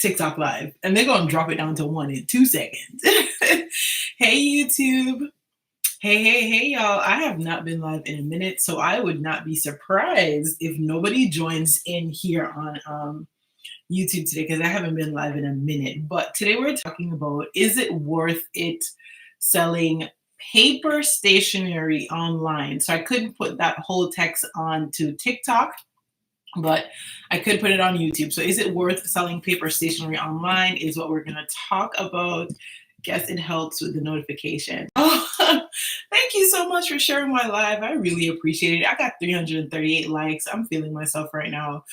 TikTok live and they're gonna drop it down to 1 in 2 seconds. Hey YouTube. Hey, y'all. I have not been live in a minute, so I would not be surprised if nobody joins in here on YouTube today because I haven't been live in a minute. But today we're talking about, is it worth it selling paper stationery online? So I couldn't put that whole text onto TikTok, but I could put it on YouTube. So is it worth selling paper stationery online is what we're going to talk about. Guess it helps with the notification. Oh, thank you so much for sharing my live. I really appreciate it. I got 338 likes. I'm feeling myself right now.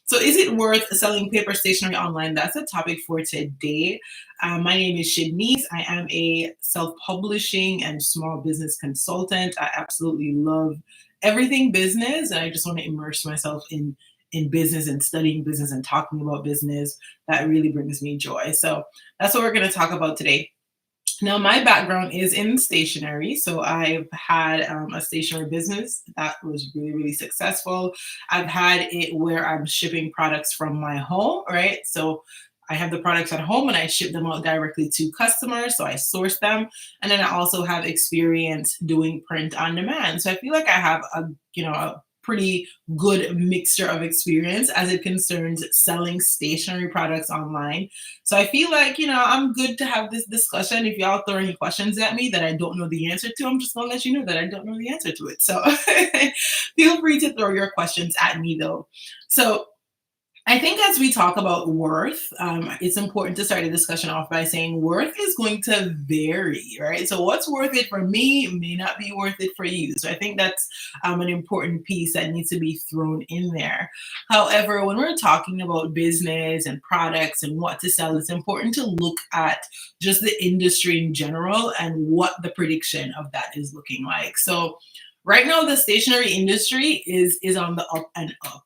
So is it worth selling paper stationery online? That's a topic for today. My name is Shanice. I am a self-publishing and small business consultant. I absolutely love everything business, and I just want to immerse myself in business and studying business and talking about business. That really brings me joy. So that's what we're going to talk about today. Now, my background is in stationery. So I've had a stationery business that was really, really successful. I've had it where I'm shipping products from my home, right? So I have the products at home and I ship them out directly to customers. So I source them. And then I also have experience doing print on demand. So I feel like I have a pretty good mixture of experience as it concerns selling stationery products online. So I feel like, I'm good to have this discussion. If y'all throw any questions at me that I don't know the answer to, I'm just going to let you know that I don't know the answer to it. So feel free to throw your questions at me though. So I think as we talk about worth, it's important to start a discussion off by saying worth is going to vary, right? So what's worth it for me may not be worth it for you. So I think that's an important piece that needs to be thrown in there. However, when we're talking about business and products and what to sell, it's important to look at just the industry in general and what the prediction of that is looking like. So right now, the stationery industry is on the up and up.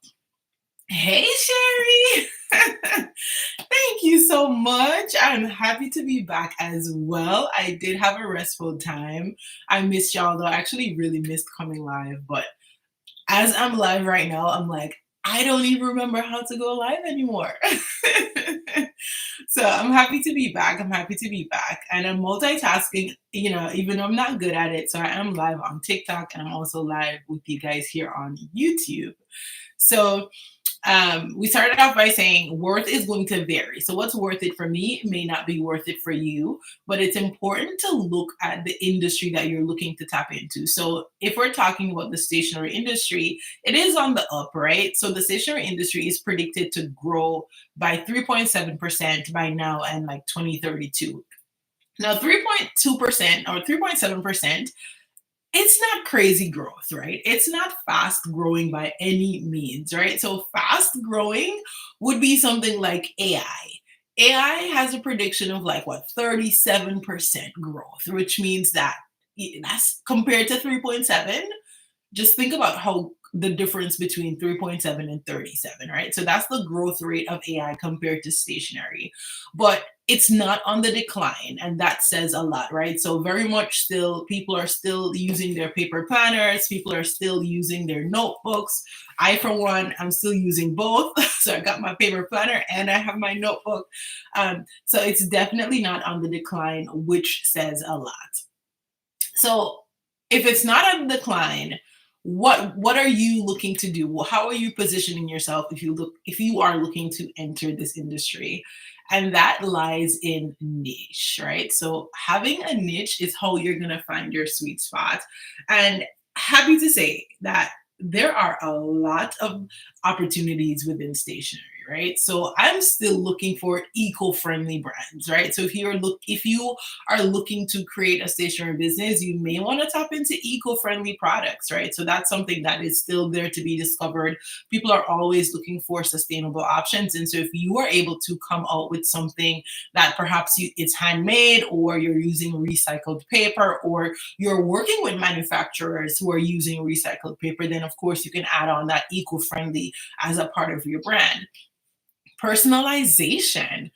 Hey, Sherry. Thank you so much. I'm happy to be back as well. I did have a restful time. I missed y'all though. I actually really missed coming live, but as I'm live right now, I'm like, I don't even remember how to go live anymore. So I'm happy to be back. And I'm multitasking, even though I'm not good at it. So I am live on TikTok and I'm also live with you guys here on YouTube. So we started off by saying worth is going to vary. So what's worth it for me may not be worth it for you, but it's important to look at the industry that you're looking to tap into. So if we're talking about the stationery industry, it is on the up, right? So the stationery industry is predicted to grow by 3.7% by now and like 2032. Now, 3.2% or 3.7%, it's not crazy growth, right? It's not fast growing by any means, right? So fast growing would be something like AI. AI has a prediction of like what, 37% growth, which means that that's compared to 3.7. Just think about how the difference between 3.7 and 37, right? So that's the growth rate of AI compared to stationery. But it's not on the decline, and that says a lot, right? So very much still, people are still using their paper planners, people are still using their notebooks. I, for one, I'm still using both. So I got my paper planner and I have my notebook. So it's definitely not on the decline, which says a lot. So if it's not on the decline, what are you looking to do? Well, how are you positioning yourself if you are looking to enter this industry? And that lies in niche, right? So having a niche is how you're gonna find your sweet spot. And happy to say that there are a lot of opportunities within stationery, right? So I'm still looking for eco-friendly brands, right? So if you are looking to create a stationery business, you may want to tap into eco-friendly products, right? So that's something that is still there to be discovered. People are always looking for sustainable options. And so if you are able to come out with something that perhaps it's handmade, or you're using recycled paper, or you're working with manufacturers who are using recycled paper, then of course you can add on that eco-friendly as a part of your brand. Personalization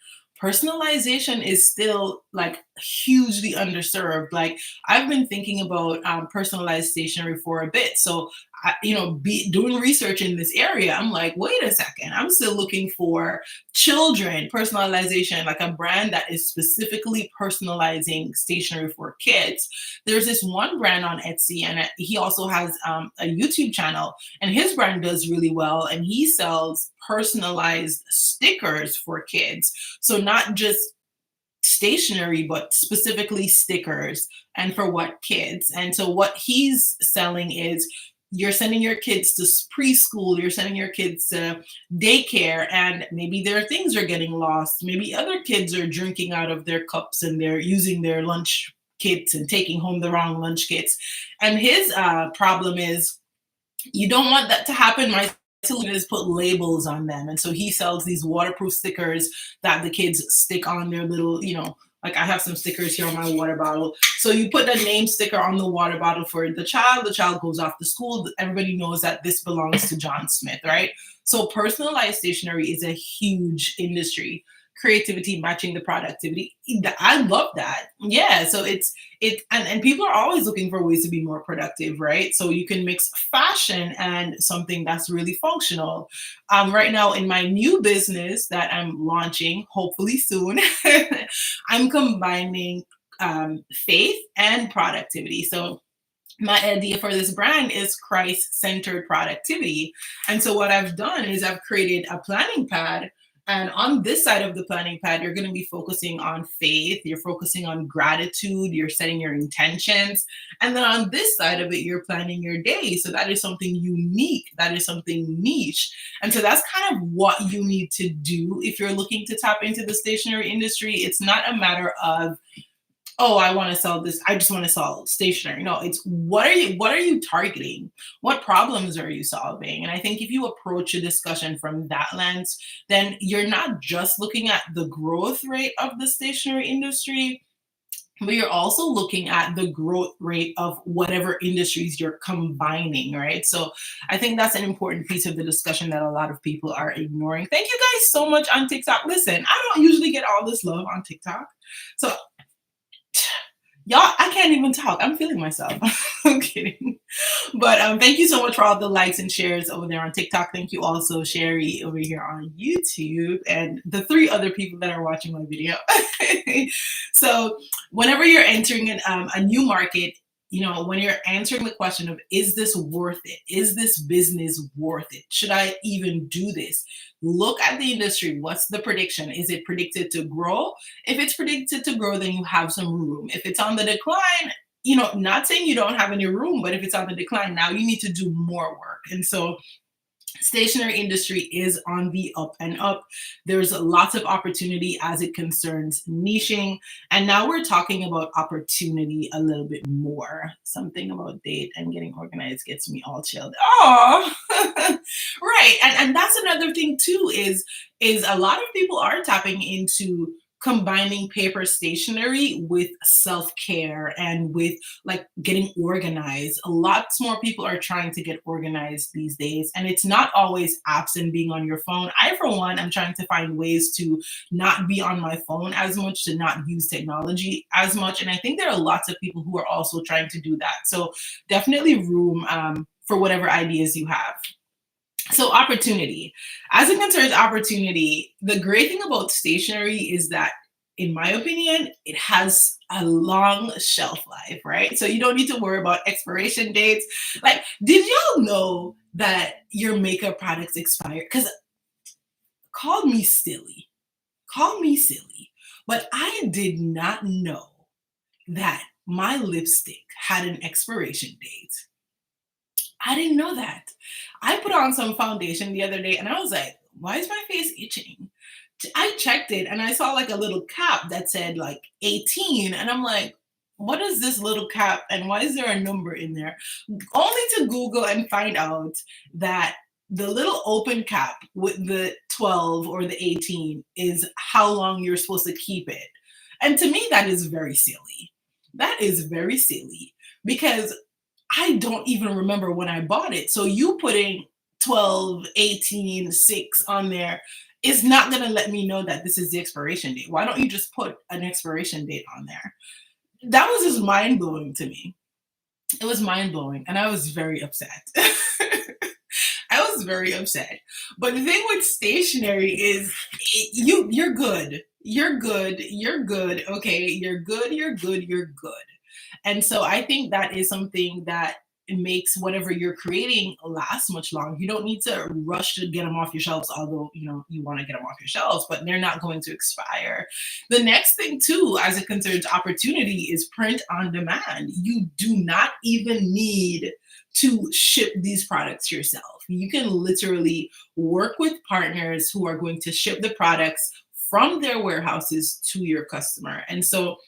is still like hugely underserved. Like I've been thinking about personalized stationery for a bit. So be doing research in this area. I'm like, wait a second, I'm still looking for children personalization, like a brand that is specifically personalizing stationery for kids. There's this one brand on Etsy, and he also has a YouTube channel, and his brand does really well. And he sells personalized stickers for kids. So not just stationery, but specifically stickers and for what kids. And so what he's selling is you're sending your kids to preschool, you're sending your kids to daycare, and maybe their things are getting lost. Maybe other kids are drinking out of their cups and they're using their lunch kits and taking home the wrong lunch kits. And his problem is you don't want that to happen. My solution is put labels on them. And so he sells these waterproof stickers that the kids stick on their little, like I have some stickers here on my water bottle. So you put the name sticker on the water bottle for the child goes off to school. Everybody knows that this belongs to John Smith, right? So personalized stationery is a huge industry. Creativity matching the productivity. I love that. Yeah. So and people are always looking for ways to be more productive, right? So you can mix fashion and something that's really functional. Right now in my new business that I'm launching, hopefully soon, I'm combining faith and productivity. So my idea for this brand is Christ-centered productivity. And so what I've done is I've created a planning pad. And on this side of the planning pad, you're going to be focusing on faith, you're focusing on gratitude, you're setting your intentions. And then on this side of it, you're planning your day. So that is something unique, that is something niche. And so that's kind of what you need to do if you're looking to tap into the stationery industry. It's not a matter of, oh, I want to sell this, I just want to sell stationery. No, it's what are you targeting? What problems are you solving? And I think if you approach a discussion from that lens, then you're not just looking at the growth rate of the stationery industry, but you're also looking at the growth rate of whatever industries you're combining, right? So I think that's an important piece of the discussion that a lot of people are ignoring. Thank you guys so much on TikTok. Listen, I don't usually get all this love on TikTok. So y'all, I can't even talk. I'm feeling myself. I'm kidding. But thank you so much for all the likes and shares over there on TikTok. Thank you also, Sherry, over here on YouTube, and the 3 other people that are watching my video. So whenever you're entering a new market, when you're answering the question of, is this worth it? Is this business worth it? Should I even do this? Look at the industry. What's the prediction? Is it predicted to grow? If it's predicted to grow, then you have some room. If it's on the decline, not saying you don't have any room, but if it's on the decline, now you need to do more work. And so stationery industry is on the up and up. There's lots of opportunity as it concerns niching. And now we're talking about opportunity a little bit more. Something about date and getting organized gets me all chilled. Oh, right. And that's another thing too, is a lot of people are tapping into combining paper stationery with self-care and with like getting organized. Lots more people are trying to get organized these days, and it's not always apps and being on your phone. I, for one, am trying to find ways to not be on my phone as much, to not use technology as much. And I think there are lots of people who are also trying to do that. So definitely room for whatever ideas you have. So opportunity. As it concerns opportunity, the great thing about stationery is that, in my opinion, it has a long shelf life, right? So you don't need to worry about expiration dates. Like, did y'all know that your makeup products expire? Because call me silly, but I did not know that my lipstick had an expiration date. I didn't know that. I put on some foundation the other day and I was like, why is my face itching? I checked it and I saw like a little cap that said like 18. And I'm like, what is this little cap and why is there a number in there? Only to Google and find out that the little open cap with the 12 or the 18 is how long you're supposed to keep it. And to me, that is very silly. That is very silly because I don't even remember when I bought it. So you putting 12, 18, 6 on there, is not going to let me know that this is the expiration date. Why don't you just put an expiration date on there? That was just mind blowing to me. It was mind blowing, and I was very upset. I was very upset. But the thing with stationery is you're good. You're good. You're good. Okay, you're good. You're good. You're good. And so I think that is something that makes whatever you're creating last much longer. You don't need to rush to get them off your shelves, although you want to get them off your shelves, but they're not going to expire. The next thing too, as it concerns opportunity, is print on demand. You do not even need to ship these products yourself. You can literally work with partners who are going to ship the products from their warehouses to your customer. And so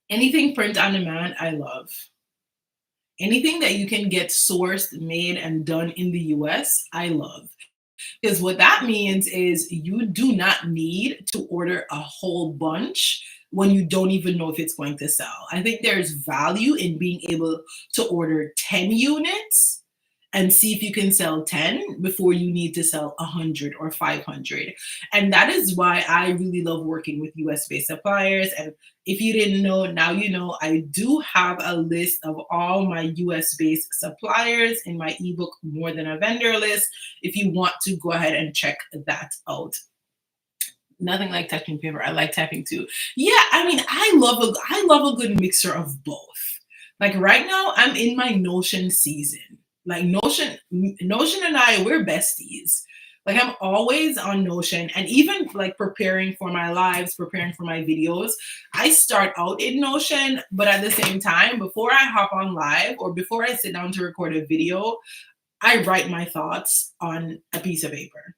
anything print on demand, I love. Anything that you can get sourced, made, and done in the US, I love. Because what that means is you do not need to order a whole bunch when you don't even know if it's going to sell. I think there's value in being able to order 10 units and see if you can sell 10 before you need to sell 100 or 500. And that is why I really love working with US based suppliers. And if you didn't know, now you know. I do have a list of all my US based suppliers in my ebook, More Than a Vendor list, if you want to go ahead and check that out. Nothing like touching paper. I like typing too. Yeah, I mean, I love a good mixture of both. Like right now, I'm in my Notion season. Like Notion and I, we're besties. Like I'm always on Notion, and even like preparing for my lives, preparing for my videos, I start out in Notion, but at the same time, before I hop on live or before I sit down to record a video, I write my thoughts on a piece of paper.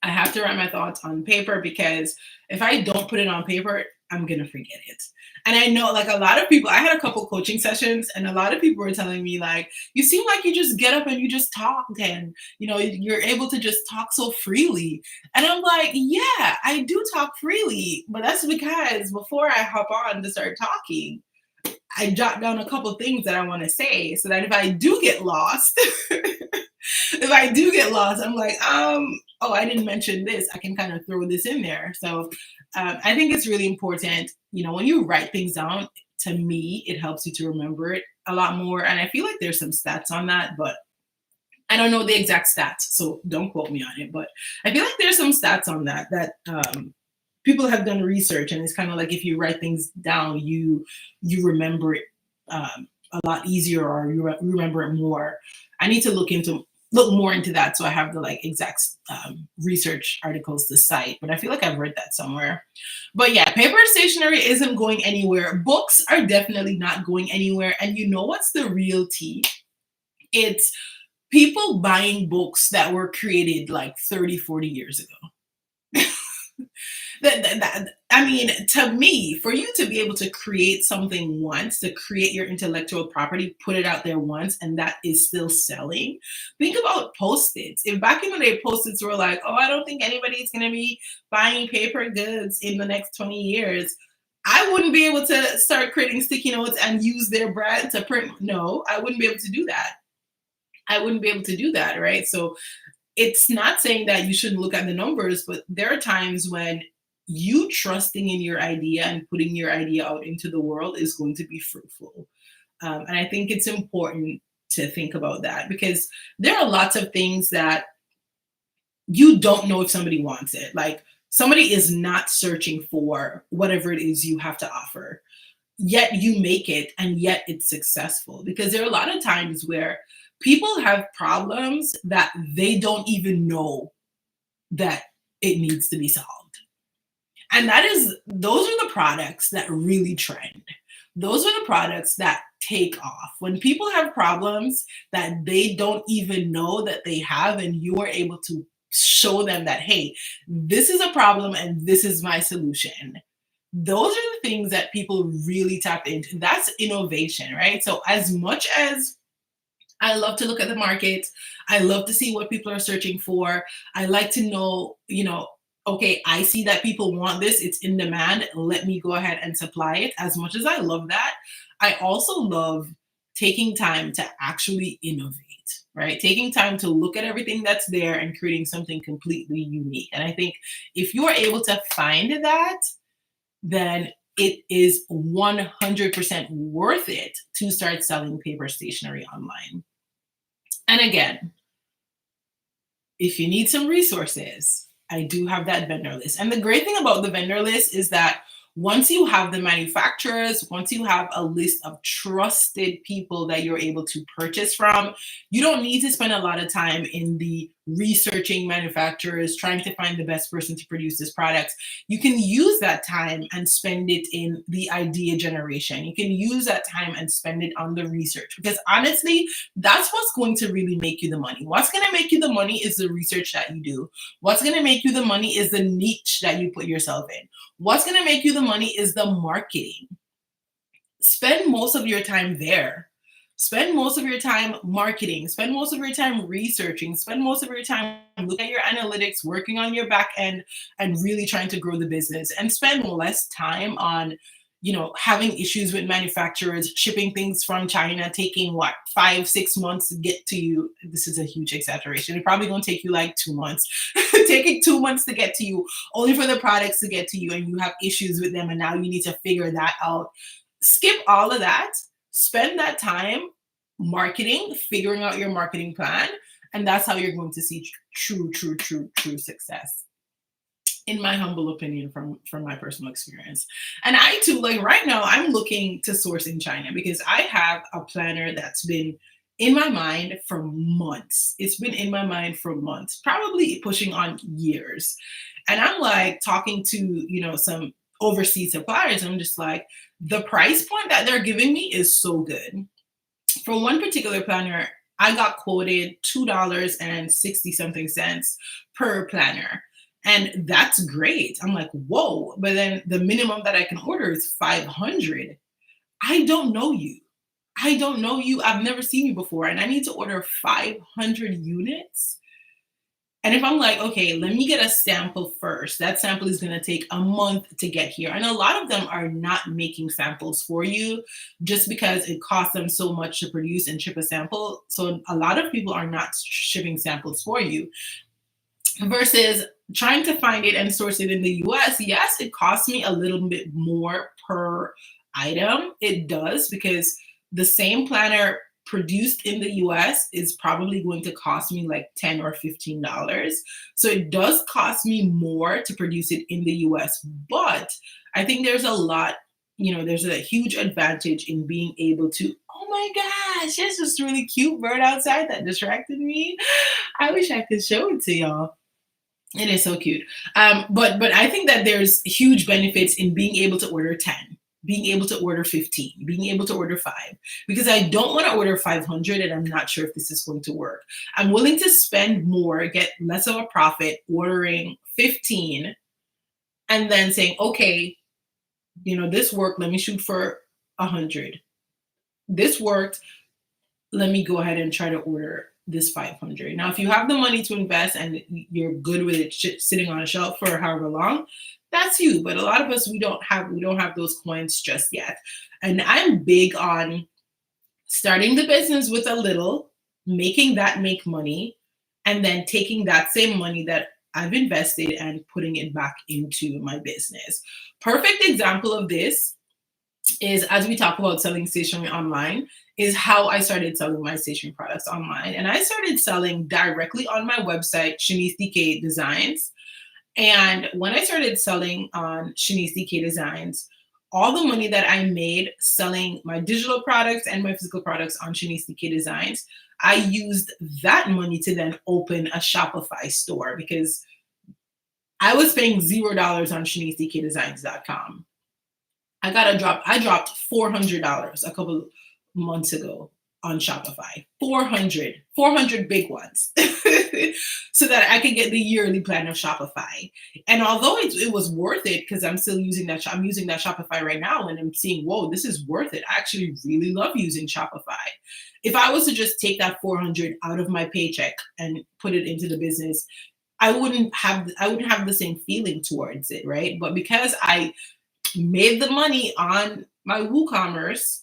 I have to write my thoughts on paper because if I don't put it on paper, I'm going to forget it. And I know like a lot of people, I had a couple coaching sessions and a lot of people were telling me like, you seem like you just get up and you just talk and, you're able to just talk so freely. And I'm like, yeah, I do talk freely, but that's because before I hop on to start talking, I jot down a couple things that I want to say so that if I do get lost, I'm like, oh, I didn't mention this. I can kind of throw this in there. So I think it's really important, when you write things down, to me, it helps you to remember it a lot more. And I feel like there's some stats on that, but I don't know the exact stats, so don't quote me on it. But I feel like there's some stats on that people have done research, and it's kind of like if you write things down, you remember it a lot easier, or you remember it more. I need to look more into that, so I have the like exact research articles to cite, but I feel like I've read that somewhere. But yeah, paper stationery isn't going anywhere. Books are definitely not going anywhere. And you know what's the real tea? It's people buying books that were created like 30, 40 years ago. I mean, to me, for you to be able to create something once, to create your intellectual property, put it out there once, and that is still selling. Think about Post-its. If back in the day, Post-its were like, oh, I don't think anybody's going to be buying paper goods in the next 20 years, I wouldn't be able to start creating sticky notes and use their brand to print. No, I wouldn't be able to do that. I wouldn't be able to do that, right? So it's not saying that you shouldn't look at the numbers, but there are times when you trusting in your idea and putting your idea out into the world is going to be fruitful. And I think it's important to think about that, because there are lots of things that you don't know if somebody wants it. Like somebody is not searching for whatever it is you have to offer, yet you make it and yet it's successful. Because there are a lot of times where people have problems that they don't even know that it needs to be solved. And those are the products that really trend. Those are the products that take off. When people have problems that they don't even know that they have, and you are able to show them that, hey, this is a problem and this is my solution. Those are the things that people really tap into. That's innovation, right? So as much as I love to look at the market, I love to see what people are searching for. I like to know, okay, I see that people want this. It's in demand. Let me go ahead and supply it. As much as I love that, I also love taking time to actually innovate, right? Taking time to look at everything that's there and creating something completely unique. And I think if you are able to find that, then it is 100% worth it to start selling paper stationery online. And again, if you need some resources, I do have that vendor list. And the great thing about the vendor list is that once you have the manufacturers, once you have a list of trusted people that you're able to purchase from, you don't need to spend a lot of time in the researching manufacturers, trying to find the best person to produce this product. You can use that time and spend it in the idea generation. You can use that time and spend it on the research, because honestly, that's what's going to really make you the money. What's going to make you the money is the research that you do. What's going to make you the money is the niche that you put yourself in. What's going to make you the money is the marketing. Spend most of your time there. Spend most of your time marketing. Spend most of your time researching. Spend most of your time looking at your analytics, working on your back end, and really trying to grow the business. And spend less time on, having issues with manufacturers, shipping things from China, taking 5-6 months to get to you. This is a huge exaggeration. It's probably going to take you like 2 months, taking 2 months to get to you, only for the products to get to you, and you have issues with them, and now you need to figure that out. Skip all of that. Spend that time marketing, figuring out your marketing plan, and that's how you're going to see true success, in my humble opinion, from my personal experience. And I too, like right now, I'm looking to source in China because I have a planner that's been in my mind for months. It's been in my mind for months, probably pushing on years. And I'm like talking to, some overseas suppliers. I'm just like, the price point that they're giving me is so good. For one particular planner, I got quoted $2.60 something cents per planner. And that's great. I'm like, whoa. But then the minimum that I can order is 500. I don't know you. I don't know you. I've never seen you before. And I need to order 500 units. And if I'm like, okay, let me get a sample first, that sample is going to take a month to get here. And a lot of them are not making samples for you just because it costs them so much to produce and ship a sample. So a lot of people are not shipping samples for you. Versus trying to find it and source it in the US, yes, it costs me a little bit more per item. It does, because the same planner produced in the US is probably going to cost me like $10 or $15. So it does cost me more to produce it in the US. But I think there's there's a huge advantage in being able to, oh my gosh, there's this really cute bird outside that distracted me. I wish I could show it to y'all. It is so cute. But I think that there's huge benefits in being able to order 10, being able to order 15, being able to order 5, because I don't want to order 500 and I'm not sure if this is going to work. I'm willing to spend more, get less of a profit ordering 15 and then saying, okay, this worked. Let me shoot for 100. This worked. Let me go ahead and try to order this 500. Now, if you have the money to invest and you're good with it sitting on a shelf for however long, that's you. But a lot of us, we don't have those coins just yet. And I'm big on starting the business with a little, making that make money, and then taking that same money that I've invested and putting it back into my business. Perfect example of this is, as we talk about selling stationery online, is how I started selling my stationery products online. And I started selling directly on my website, Shanice DK Designs. And when I started selling on Shanice DK Designs, all the money that I made selling my digital products and my physical products on Shanice DK Designs, I used that money to then open a Shopify store, because I was paying $0 on ShaniceDKDesigns.com. I dropped $400 a couple months ago on Shopify. 400 big ones, so that I could get the yearly plan of Shopify. And although it was worth it, because I'm still using that, I'm using that Shopify right now, and I'm seeing, whoa, this is worth it. I actually really love using Shopify. If I was to just take that 400 out of my paycheck and put it into the business, I wouldn't have the same feeling towards it, right? But because I made the money on my WooCommerce,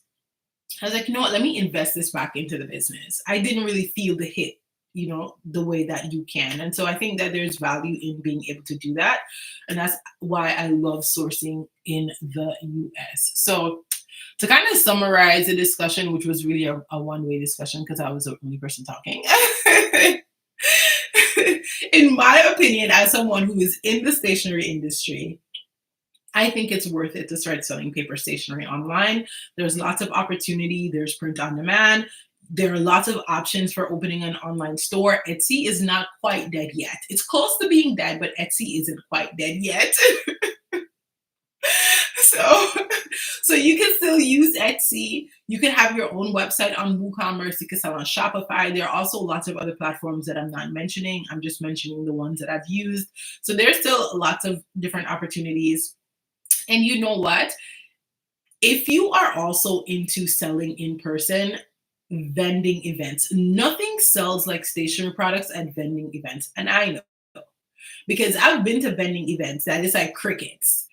I was like, you know what, let me invest this back into the business. I didn't really feel the hit, the way that you can. And so I think that there's value in being able to do that. And that's why I love sourcing in the US. So to kind of summarize the discussion, which was really a one-way discussion because I was the only person talking. In my opinion, as someone who is in the stationery industry, I think it's worth it to start selling paper stationery online. There's lots of opportunity. There's print on demand. There are lots of options for opening an online store. Etsy is not quite dead yet. It's close to being dead, but Etsy isn't quite dead yet. So, so you can still use Etsy. You can have your own website on WooCommerce. You can sell on Shopify. There are also lots of other platforms that I'm not mentioning. I'm just mentioning the ones that I've used. So there's still lots of different opportunities. And you know what? If you are also into selling in person, vending events, nothing sells like stationery products at vending events. And I know because I've been to vending events that is like crickets.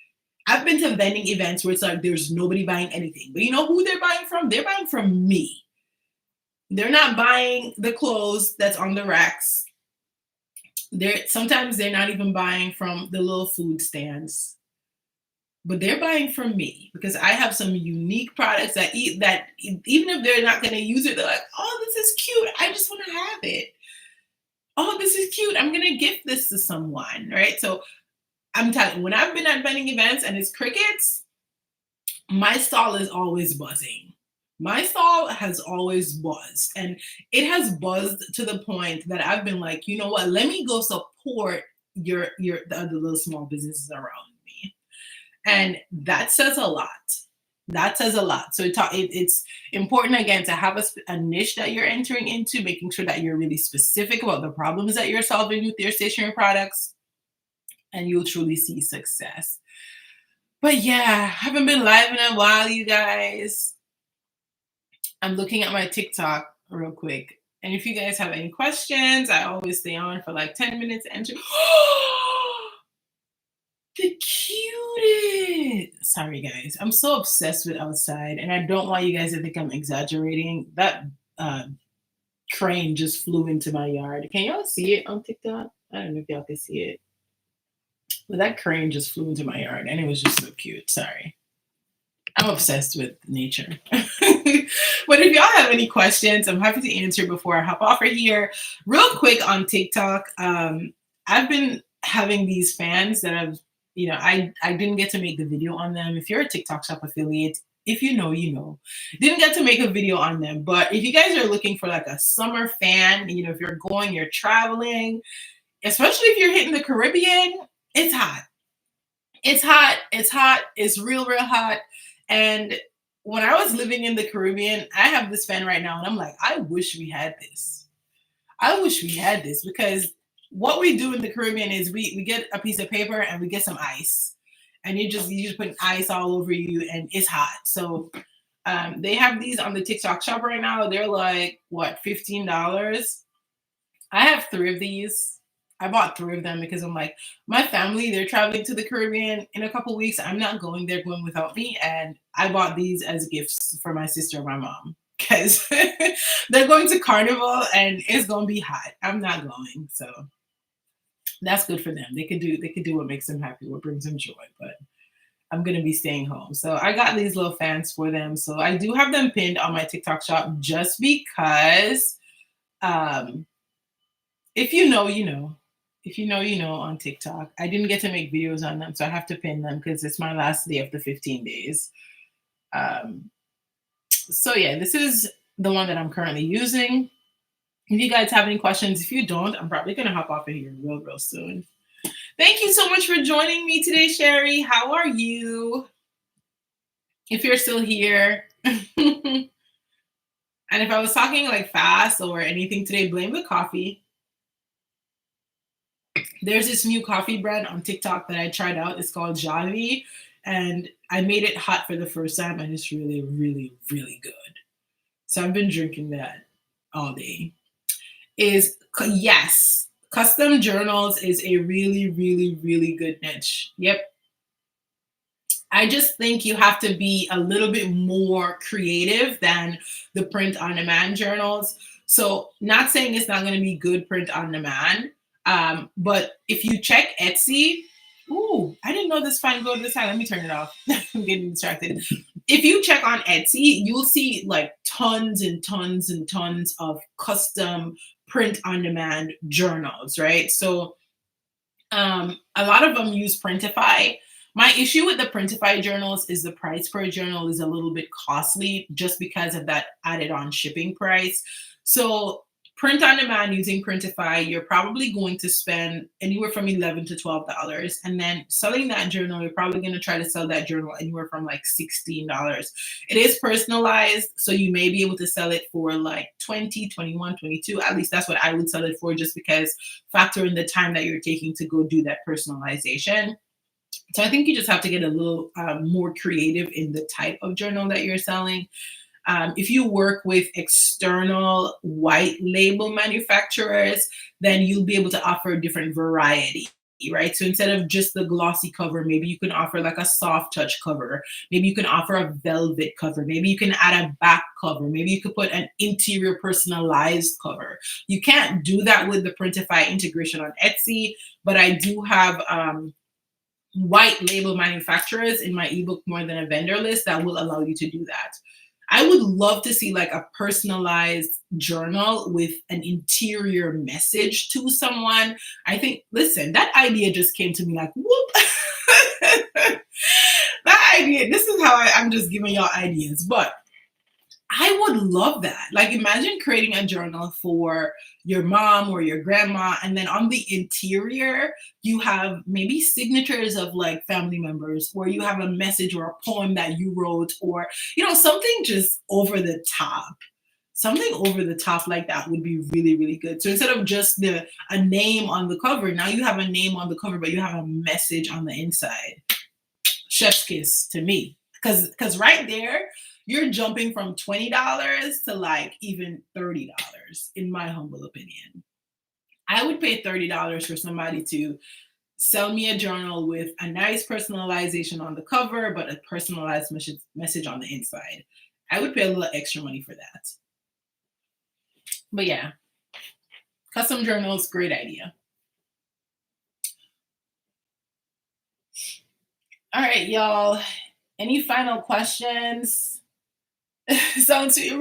I've been to vending events where it's like there's nobody buying anything. But you know who they're buying from? They're buying from me. They're not buying the clothes that's on the racks. Sometimes they're not even buying from the little food stands. But they're buying from me because I have some unique products that even if they're not going to use it, they're like, oh, this is cute. I just want to have it. Oh, this is cute. I'm going to gift this to someone, right? So I'm telling you, when I've been at vending events and it's crickets, my stall is always buzzing. My stall has always buzzed, and it has buzzed to the point that I've been like, you know what? Let me go support the other little small businesses around me, and that says a lot. That says a lot. So it's important again to have a niche that you're entering into, making sure that you're really specific about the problems that you're solving with your stationery products, and you'll truly see success. But yeah, haven't been live in a while, you guys. I'm looking at my TikTok real quick. And if you guys have any questions, I always stay on for like 10 minutes and the cutest. Sorry, guys. I'm so obsessed with outside, and I don't want you guys to think I'm exaggerating. That crane just flew into my yard. Can y'all see it on TikTok? I don't know if y'all can see it. But that crane just flew into my yard, and it was just so cute. Sorry. I'm obsessed with nature. But if y'all have any questions, I'm happy to answer before I hop off right here. Real quick on TikTok, I've been having these fans that I didn't get to make the video on them. If you're a TikTok Shop affiliate, if you know, you know. Didn't get to make a video on them. But if you guys are looking for like a summer fan, if you're traveling, especially if you're hitting the Caribbean, it's hot. It's hot. It's hot. It's real, real hot. And when I was living in the Caribbean, I have this fan right now, and I'm like, I wish we had this. I wish we had this, because what we do in the Caribbean is we get a piece of paper and we get some ice, and you just put ice all over you, and it's hot. So they have these on the TikTok shop right now. They're like, what, $15? I have 3 of these. I bought 3 of them because I'm like, my family, they're traveling to the Caribbean in a couple weeks. I'm not going. They're going without me. And I bought these as gifts for my sister and my mom, because they're going to Carnival and it's going to be hot. I'm not going. So that's good for them. They can do what makes them happy, what brings them joy. But I'm going to be staying home. So I got these little fans for them. So I do have them pinned on my TikTok shop just because if you know, you know. If you know, you know on TikTok. I didn't get to make videos on them, so I have to pin them because it's my last day of the 15 days. So yeah, this is the one that I'm currently using. If you guys have any questions, if you don't, I'm probably going to hop off of here real, real soon. Thank you so much for joining me today, Sherry. How are you? If you're still here. And if I was talking like fast or anything today, blame the coffee. There's this new coffee brand on TikTok that I tried out. It's called Javi, and I made it hot for the first time, and it's really, really, really good. So I've been drinking that all day. Yes, custom journals is a really, really, really good niche. Yep. I just think you have to be a little bit more creative than the print on demand journals. So, not saying it's not going to be good print on demand, but if you check Etsy, ooh, I didn't know this fine go to this side. Let me turn it off. I'm getting distracted. If you check on Etsy, you'll see like tons and tons and tons of custom print on demand journals, right? So, a lot of them use Printify. My issue with the Printify journals is the price per journal is a little bit costly just because of that added on shipping price. So print on demand using Printify, you're probably going to spend anywhere from $11 to $12. And then selling that journal, you're probably going to try to sell that journal anywhere from like $16. It is personalized, so you may be able to sell it for like 20, 21, 22. At least that's what I would sell it for, just because factor in the time that you're taking to go do that personalization. So I think you just have to get a little more creative in the type of journal that you're selling. If you work with external white label manufacturers, then you'll be able to offer a different variety, right? So instead of just the glossy cover, maybe you can offer like a soft touch cover. Maybe you can offer a velvet cover. Maybe you can add a back cover. Maybe you could put an interior personalized cover. You can't do that with the Printify integration on Etsy, but I do have white label manufacturers in my ebook More Than a Vendor list that will allow you to do that. I would love to see like a personalized journal with an interior message to someone. I think, listen, that idea just came to me like, whoop. That idea, this is how I'm just giving y'all ideas, but I would love that. Like, imagine creating a journal for your mom or your grandma, and then on the interior, you have maybe signatures of like family members, or you have a message or a poem that you wrote, or, something just over the top. Something over the top like that would be really, really good. So instead of just a name on the cover, now you have a name on the cover, but you have a message on the inside. Chef's kiss to me. Because right there, you're jumping from $20 to like even $30, in my humble opinion. I would pay $30 for somebody to sell me a journal with a nice personalization on the cover, but a personalized message on the inside. I would pay a little extra money for that. But yeah, custom journals, great idea. All right, y'all. Any final questions? Sounds right,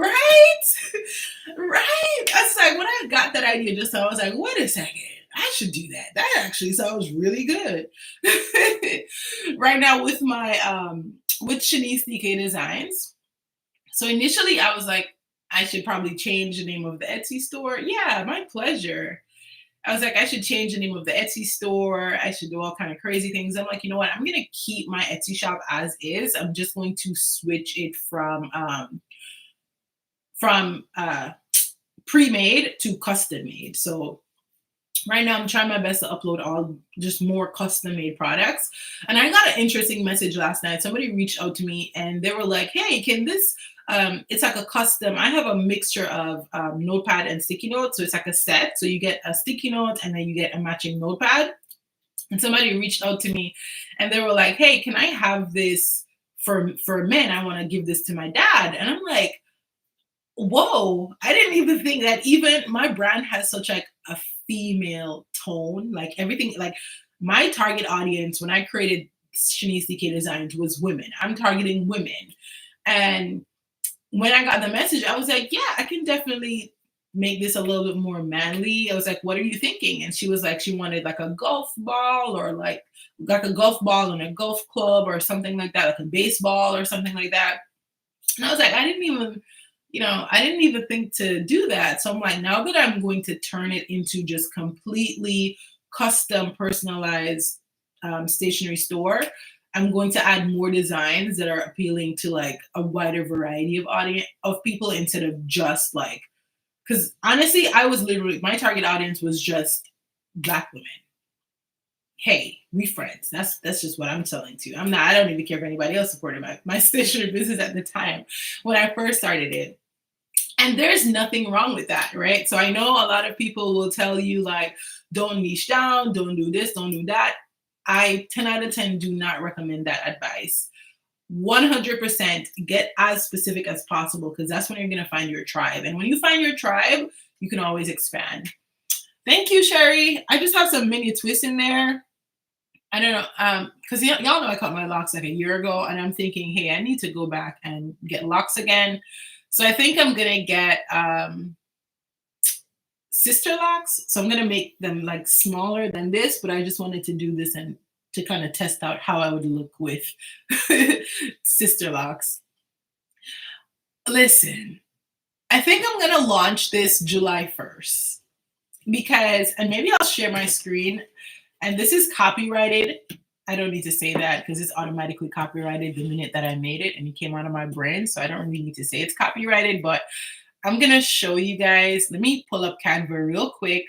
right. I was like, when I got that idea just now, I was like, wait a second, I should do that. That actually sounds really good. Right now with my with Shanice DK Designs. So initially I was like, I should probably change the name of the Etsy store. Yeah, my pleasure. I was like, I should change the name of the Etsy store. I should do all kind of crazy things. I'm like, you know what? I'm gonna keep my Etsy shop as is. I'm just going to switch it from pre-made to custom made. So right now I'm trying my best to upload all just more custom made products. And I got an interesting message last night. Somebody reached out to me and they were like, hey, can this it's like a custom. I have a mixture of notepad and sticky notes. So it's like a set. So you get a sticky note and then you get a matching notepad. And somebody reached out to me and they were like, hey, can I have this for men? I want to give this to my dad. And I'm like, whoa, I didn't even think that even my brand has such like a female tone. Like everything, like my target audience when I created Shanice DK Designs was women. I'm targeting women. And when I got the message, I was like, yeah, I can definitely make this a little bit more manly. I was like, what are you thinking? And she was like, she wanted like a golf ball or like a golf ball and a golf club or something like that, like a baseball or something like that. And I was like, I didn't even think to do that. So I'm like, now that I'm going to turn it into just completely custom personalized stationery store, I'm going to add more designs that are appealing to like a wider variety of people instead of just like, because honestly, my target audience was just Black women. Hey, we friends. That's just what I'm selling to. I don't even care if anybody else supported my stationery business at the time when I first started it. And there's nothing wrong with that, right? So I know a lot of people will tell you like, don't niche down, don't do this, don't do that. I 10 out of 10 do not recommend that advice. 100% get as specific as possible because that's when you're going to find your tribe. And when you find your tribe, you can always expand. Thank you, Sherry. I just have some mini twists in there. I don't know, because y'all know I cut my locks like a year ago, and I'm thinking, hey, I need to go back and get locks again. So I think I'm gonna get sister locks. So I'm gonna make them like smaller than this, but I just wanted to do this and to kind of test out how I would look with sister locks. Listen, I think I'm gonna launch this July 1st because, and maybe I'll share my screen. And this is copyrighted. I don't need to say that because it's automatically copyrighted the minute that I made it and it came out of my brain. So I don't really need to say it's copyrighted, but I'm going to show you guys. Let me pull up Canva real quick.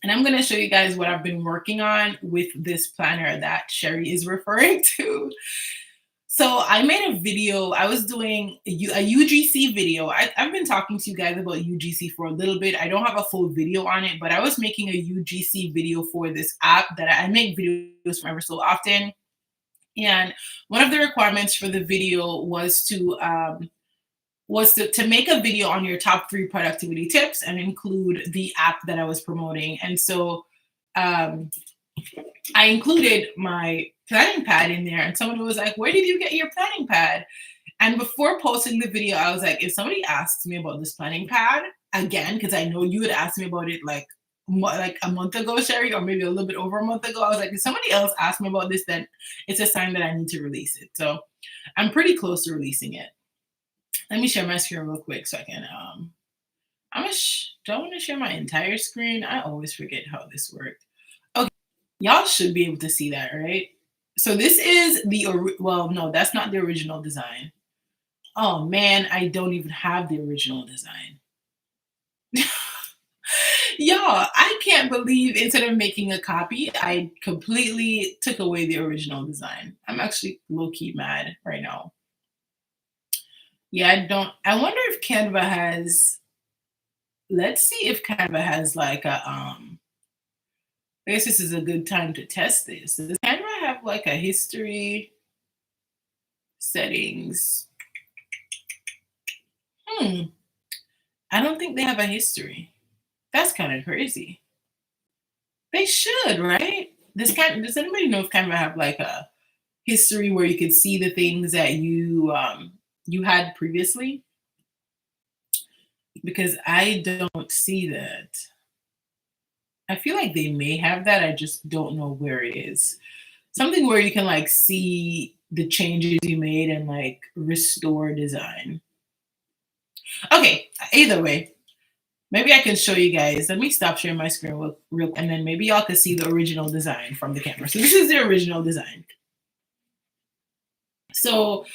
And I'm going to show you guys what I've been working on with this planner that Sherry is referring to. So I made a video. I was doing a UGC video. I've been talking to you guys about UGC for a little bit. I don't have a full video on it, but I was making a UGC video for this app that I make videos from ever so often. And one of the requirements for the video was to make a video on your top 3 productivity tips and include the app that I was promoting. And so I included my planning pad in there, and someone was like, where did you get your planning pad? And before posting the video, I was like, if somebody asks me about this planning pad again, because I know you had asked me about it like a month ago, Sherry, or maybe a little bit over a month ago, I was like, if somebody else asks me about this, then it's a sign that I need to release it. So I'm pretty close to releasing it. Let me share my screen real quick so I can, do I want to share my entire screen? I always forget how this worked. Okay, y'all should be able to see that, right? So this is well, no, that's not the original design. Oh man, I don't even have the original design. Y'all, I can't believe instead of making a copy, I completely took away the original design. I'm actually low-key mad right now. Yeah, I wonder if Canva has, let's see if Canva has like a, I guess this is a good time to test this. Does Canva have like a history settings? I don't think they have a history. That's kind of crazy. They should, right? Does anybody know if Canva have like a history where you could see the things that you had previously? Because I don't see that. I feel like they may have that. I just don't know where it is. Something where you can like see the changes you made and like restore design. Okay, either way, maybe I can show you guys. Let me stop sharing my screen real and then maybe y'all can see the original design from the camera. So this is the original design. So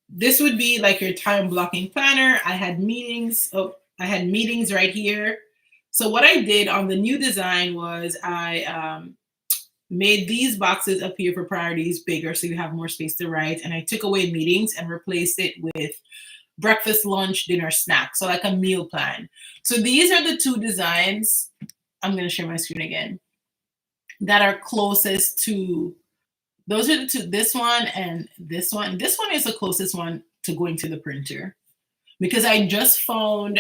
this would be like your time blocking planner. I had meetings. I had meetings right here. So what I did on the new design was I made these boxes appear for priorities bigger so you have more space to write. And I took away meetings and replaced it with breakfast, lunch, dinner, snack. So like a meal plan. So these are the 2 designs. I'm going to share my screen again. That are closest to, those are the 2, this one and this one. This one is the closest one to going to the printer because I just found,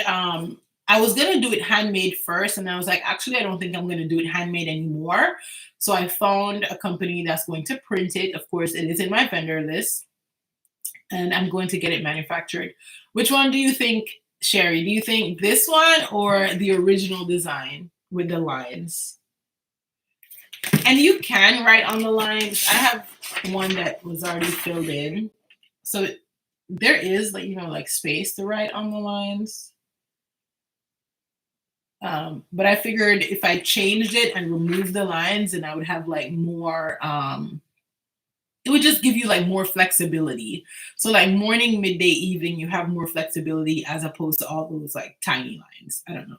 I was going to do it handmade first. And I was like, actually, I don't think I'm going to do it handmade anymore. So I found a company that's going to print it. Of course, it is in my vendor list. And I'm going to get it manufactured. Which one do you think, Sherry? Do you think this one or the original design with the lines? And you can write on the lines. I have one that was already filled in. So there is like, like space to write on the lines. But I figured if I changed it and removed the lines, then I would have like more, it would just give you like more flexibility. So like morning, midday, evening, you have more flexibility as opposed to all those like tiny lines. I don't know.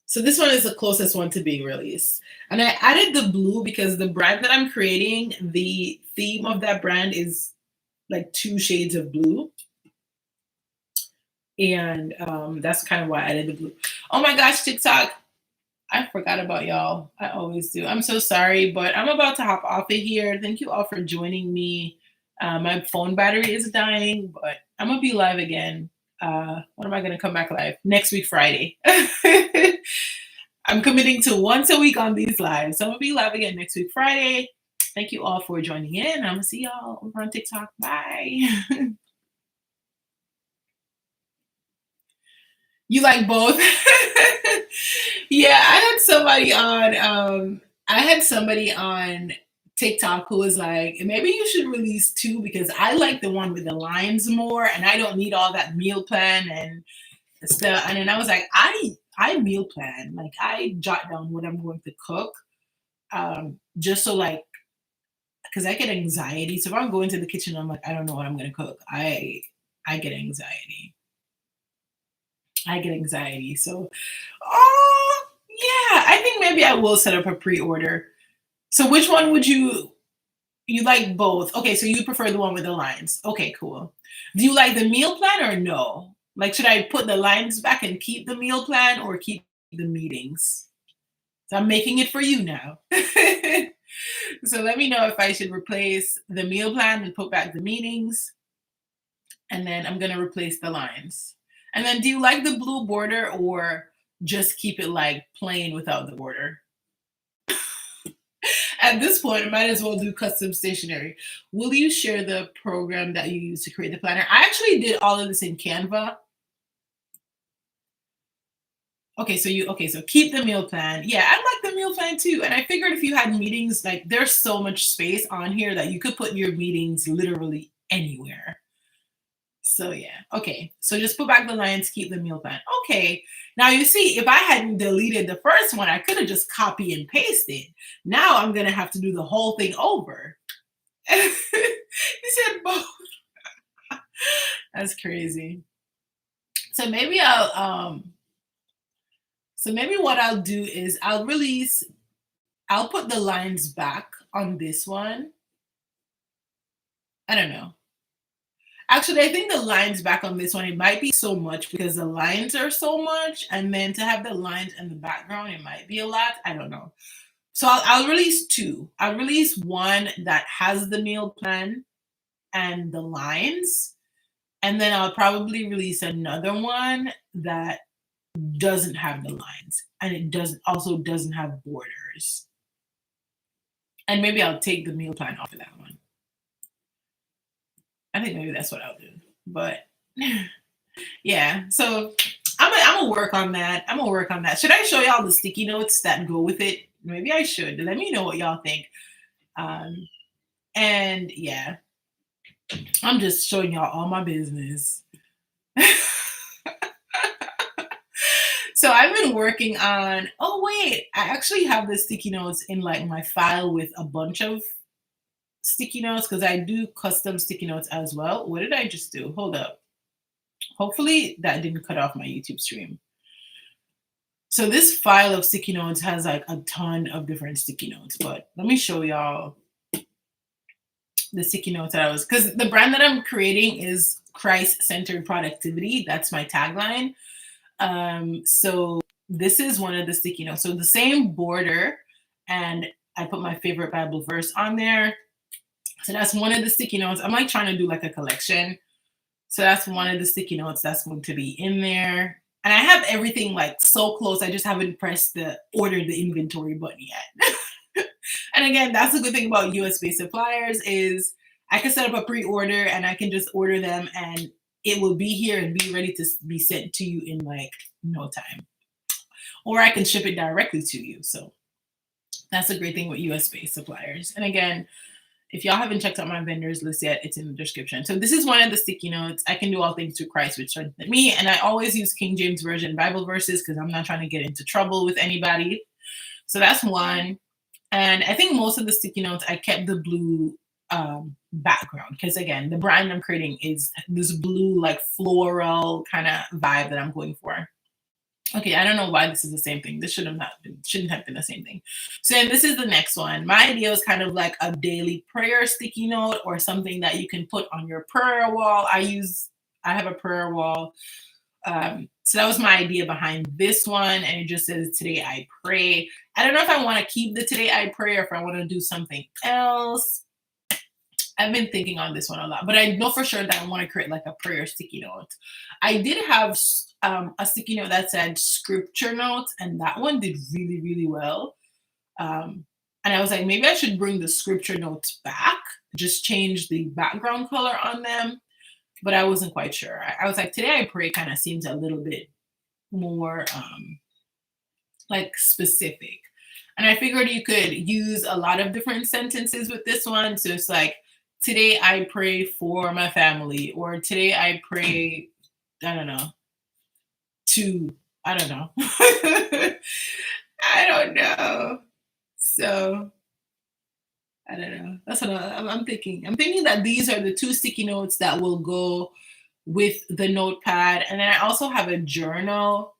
So this one is the closest one to being released. And I added the blue because the brand that I'm creating, the theme of that brand is like 2 shades of blue. And that's kind of why I added the blue. Oh my gosh, TikTok. I forgot about y'all. I always do. I'm so sorry, but I'm about to hop off of here. Thank you all for joining me. My phone battery is dying, but I'm gonna be live again. When am I gonna come back live? Next week, Friday. I'm committing to once a week on these lives. So I'm gonna be live again next week, Friday. Thank you all for joining in. I'm gonna see y'all over on TikTok. Bye. You like both? Yeah, I had somebody on TikTok who was like, maybe you should release two because I like the one with the lines more and I don't need all that meal plan and stuff. And then I was like, I meal plan. Like I jot down what I'm going to cook. Just so like because I get anxiety. So if I'm going to the kitchen, I'm like, I don't know what I'm gonna cook. I get anxiety. I get anxiety. So, oh yeah, I think maybe I will set up a pre-order. So which one would you like both? Okay, so you prefer the one with the lines. Okay, cool. Do you like the meal plan or no? Like should I put the lines back and keep the meal plan or keep the meetings? So I'm making it for you now. So let me know if I should replace the meal plan and put back the meetings. And then I'm gonna replace the lines. And then do you like the blue border or just keep it like plain without the border? At this point, I might as well do custom stationery. Will you share the program that you use to create the planner? I actually did all of this in Canva. Okay, so keep the meal plan. Yeah, I like the meal plan too. And I figured if you had meetings, like there's so much space on here that you could put your meetings literally anywhere. So yeah, okay. So just put back the lines, keep the meal plan. Okay. Now you see, if I hadn't deleted the first one, I could have just copy and pasted. Now I'm gonna have to do the whole thing over. You said both. That's crazy. So maybe what I'll do is I'll put the lines back on this one. I don't know. Actually, I think the lines back on this one, it might be so much because the lines are so much, and then to have the lines in the background, it might be a lot. I don't know. So I'll release two. I'll release one that has the meal plan and the lines, and then I'll probably release another one that doesn't have the lines and it doesn't have borders. And maybe I'll take the meal plan off of that one. I think maybe that's what I'll do. But yeah, so I'm gonna work on that. I'm gonna work on that. Should I show y'all the sticky notes that go with it? Maybe I should. Let me know what y'all think. Um, and yeah, I'm just showing y'all all my business. So I've been working on. Oh wait, I actually have the sticky notes in like my file with a bunch of sticky notes because I do custom sticky notes as well. What did I just do? Hold up. Hopefully that didn't cut off my YouTube stream. So this file of sticky notes has like a ton of different sticky notes, but let me show y'all the sticky notes that I was, because the brand that I'm creating is Christ-centered productivity. That's my tagline. So this is one of the sticky notes. So the same border, and I put my favorite Bible verse on there. So that's one of the sticky notes. I'm like trying to do like a collection. So that's one of the sticky notes that's going to be in there. And I have everything like so close. I just haven't pressed the order the inventory button yet. And again, that's the good thing about US-based suppliers is I can set up a pre-order and I can just order them and it will be here and be ready to be sent to you in like no time. Or I can ship it directly to you. So that's a great thing with US-based suppliers. And again, if y'all haven't checked out my vendors list yet, it's in the description. So this is one of the sticky notes. I can do all things through Christ, which strengthens me. And I always use King James Version Bible verses because I'm not trying to get into trouble with anybody. So that's one. And I think most of the sticky notes, I kept the blue background because again, the brand I'm creating is this blue, like floral kind of vibe that I'm going for. Okay, I don't know why this is the same thing. This shouldn't have been the same thing. So then this is the next one. My idea is kind of like a daily prayer sticky note or something that you can put on your prayer wall. I have a prayer wall So that was my idea behind this one. And it just says, today I pray. I don't know if I want to keep the today I pray or if I want to do something else. I've been thinking on this one a lot, but I know for sure that I want to create like a prayer sticky note. I did have a sticky note that said scripture notes, and that one did really, really well. And I was like, maybe I should bring the scripture notes back, just change the background color on them. But I wasn't quite sure. I was like, today I pray kind of seems a little bit more like specific. And I figured you could use a lot of different sentences with this one. So it's like, today I pray for my family, or today I pray, I don't know, I don't know. I don't know. So I don't know. That's what I'm thinking. I'm thinking that these are the 2 sticky notes that will go with the notepad. And then I also have a journal.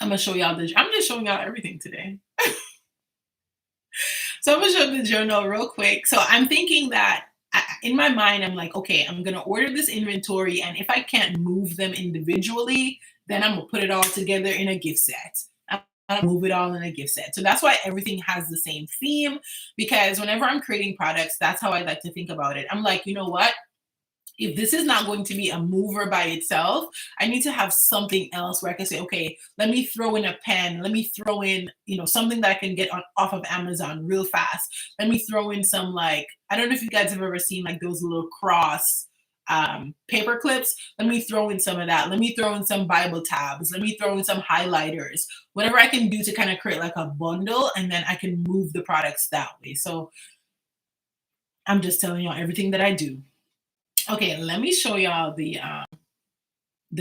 I'm gonna show y'all I'm just showing y'all everything today. So I'm gonna show the journal real quick. So I'm thinking that in my mind, I'm like, okay, I'm gonna order this inventory, and if I can't move them individually, then I'm gonna put it all together in a gift set. I'm move it all in a gift set. So that's why everything has the same theme, because whenever I'm creating products, that's how I like to think about it. I'm like, you know what? If this is not going to be a mover by itself, I need to have something else where I can say, okay, let me throw in a pen. Let me throw in, something that I can get off of Amazon real fast. Let me throw in some, like, I don't know if you guys have ever seen like those little cross paper clips. Let me throw in some of that. Let me throw in some Bible tabs. Let me throw in some highlighters. Whatever I can do to kind of create like a bundle, and then I can move the products that way. So I'm just telling y'all everything that I do. Okay, let me show y'all the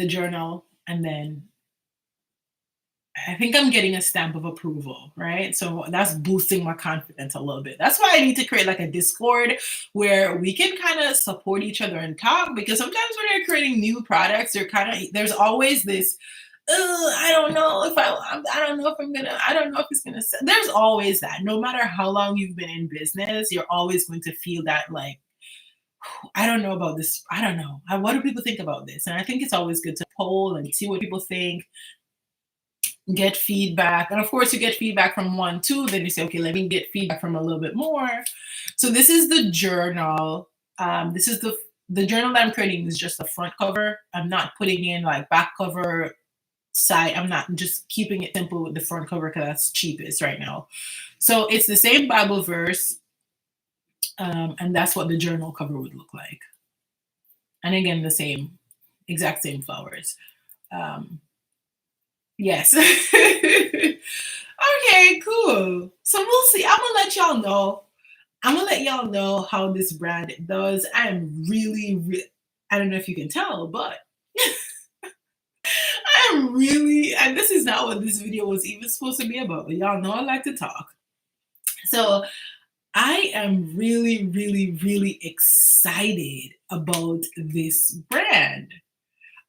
journal, and then I think I'm getting a stamp of approval, right? So that's boosting my confidence a little bit. That's why I need to create like a Discord where we can kind of support each other and talk, because sometimes when you're creating new products, there's always this, I don't know if I don't know if I'm gonna, I don't know if it's gonna, there's always that. No matter how long you've been in business, you're always going to feel that, like, I don't know about this. I don't know. What do people think about this? And I think it's always good to poll and see what people think, get feedback. And of course, you get feedback from 1, 2, then you say, okay, let me get feedback from a little bit more. So this is the journal. This is the journal that I'm creating is just the front cover. I'm not putting in like back cover, side. I'm not, just keeping it simple with the front cover because that's cheapest right now. So it's the same Bible verse. And that's what the journal cover would look like. And again, the exact same flowers. Yes. Okay, cool. So we'll see. I'm gonna let y'all know. I'm gonna let y'all know how this brand does. I'm really, I don't know if you can tell, but I'm really, and this is not what this video was even supposed to be about, but y'all know I like to talk. So I am really, really, really excited about this brand.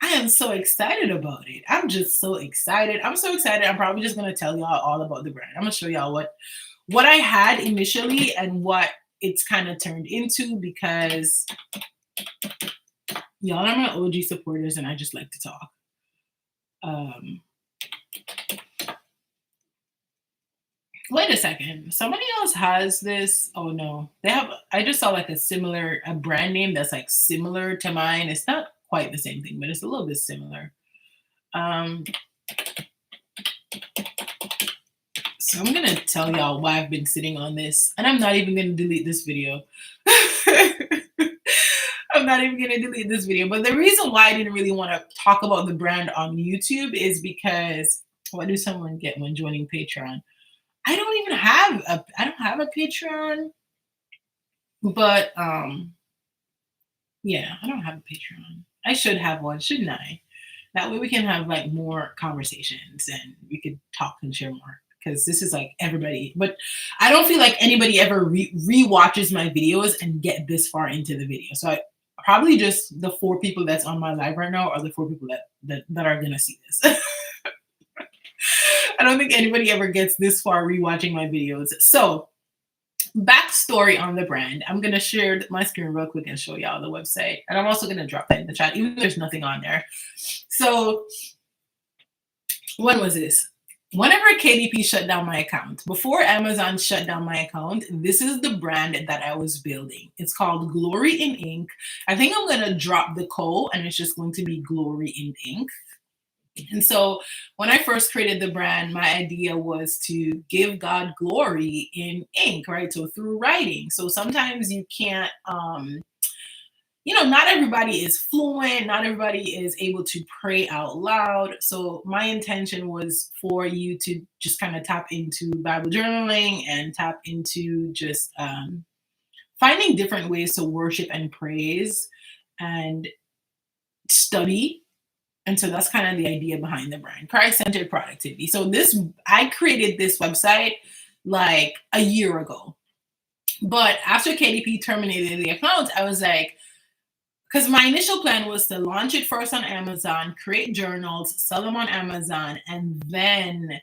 I am so excited about it. I'm just so excited. I'm so excited. I'm probably just going to tell y'all all about the brand. I'm going to show y'all what I had initially and what it's kind of turned into, because y'all are my OG supporters and I just like to talk. Wait a second. Somebody else has this. Oh no, I just saw like a brand name that's like similar to mine. It's not quite the same thing, but it's a little bit similar. So I'm going to tell y'all why I've been sitting on this, and I'm not even going to delete this video. I'm not even going to delete this video. But the reason why I didn't really want to talk about the brand on YouTube is because, what do someone get when joining Patreon? I don't have a Patreon, but yeah, I don't have a Patreon. I should have one, shouldn't I? That way we can have like more conversations and we could talk and share more, because this is like everybody. But I don't feel like anybody ever re-watches my videos and get this far into the video. So I probably just the 4 people that's on my live right now are the 4 people that are gonna see this. I don't think anybody ever gets this far rewatching my videos. So, backstory on the brand. I'm going to share my screen real quick and show y'all the website. And I'm also going to drop that in the chat, even though there's nothing on there. So, when was this? Whenever KDP shut down my account, before Amazon shut down my account, this is the brand that I was building. It's called Glory in Ink. I think I'm going to drop the co and it's just going to be Glory in Ink. And so when I first created the brand, my idea was to give God glory in ink, right? So through writing. So sometimes you can't, not everybody is fluent, not everybody is able to pray out loud. So my intention was for you to just kind of tap into Bible journaling and tap into just finding different ways to worship and praise and study. And so that's kind of the idea behind the brand, Christ-centered productivity. So I created this website like a year ago. But after KDP terminated the account, I was like, because my initial plan was to launch it first on Amazon, create journals, sell them on Amazon, and then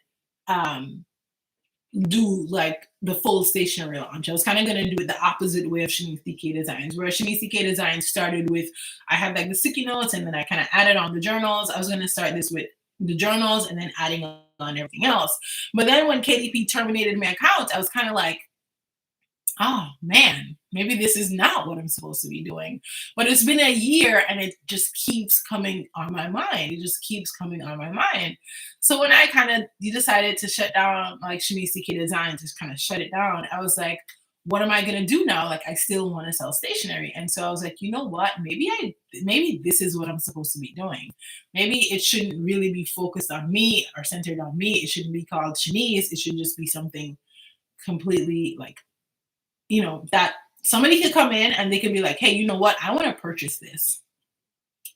do like the full stationery launch. I was kind of going to do it the opposite way of Shanice DK Designs, where Shanice DK Designs started with, I had like the sticky notes and then I kind of added on the journals. I was going to start this with the journals and then adding on everything else. But then when KDP terminated my account, I was kind of like, oh man, maybe this is not what I'm supposed to be doing. But it's been a year and it just keeps coming on my mind. It just keeps coming on my mind. So when I kind of decided to shut down like Shanice DK Design, just kind of shut it down, I was like, what am I going to do now? Like, I still want to sell stationery. And so I was like, you know what? Maybe this is what I'm supposed to be doing. Maybe it shouldn't really be focused on me or centered on me. It shouldn't be called Shanice. It should just be something completely like, that somebody could come in and they could be like, hey, you know what? I want to purchase this.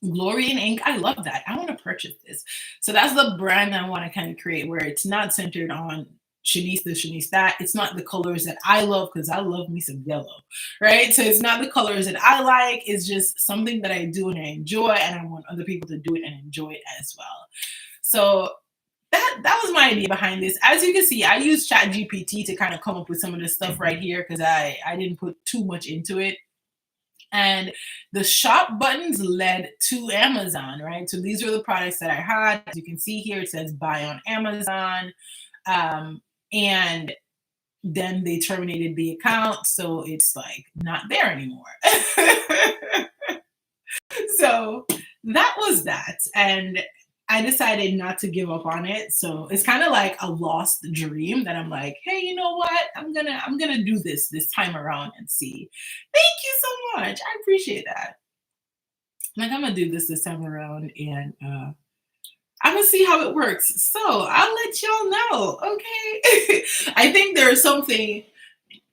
Glory in Ink. I love that. I want to purchase this. So that's the brand I want to kind of create, where it's not centered on Shanice this, Shanice that. It's not the colors that I love, because I love me some yellow, right? So it's not the colors that I like. It's just something that I do and I enjoy, and I want other people to do it and enjoy it as well. So that was my idea behind this. As you can see, I used ChatGPT to kind of come up with some of this stuff right here, because I didn't put too much into it. And the shop buttons led to Amazon, right? So these are the products that I had. As you can see here, it says buy on Amazon. And then they terminated the account, so it's like not there anymore. So that was that. And I decided not to give up on it. So it's kind of like a lost dream that I'm like, hey, you know what? I'm gonna do this time around and see. Thank you so much. I appreciate that. Like, I'm gonna do this time around, and I'm gonna see how it works. So I'll let y'all know. Okay. I think there's something.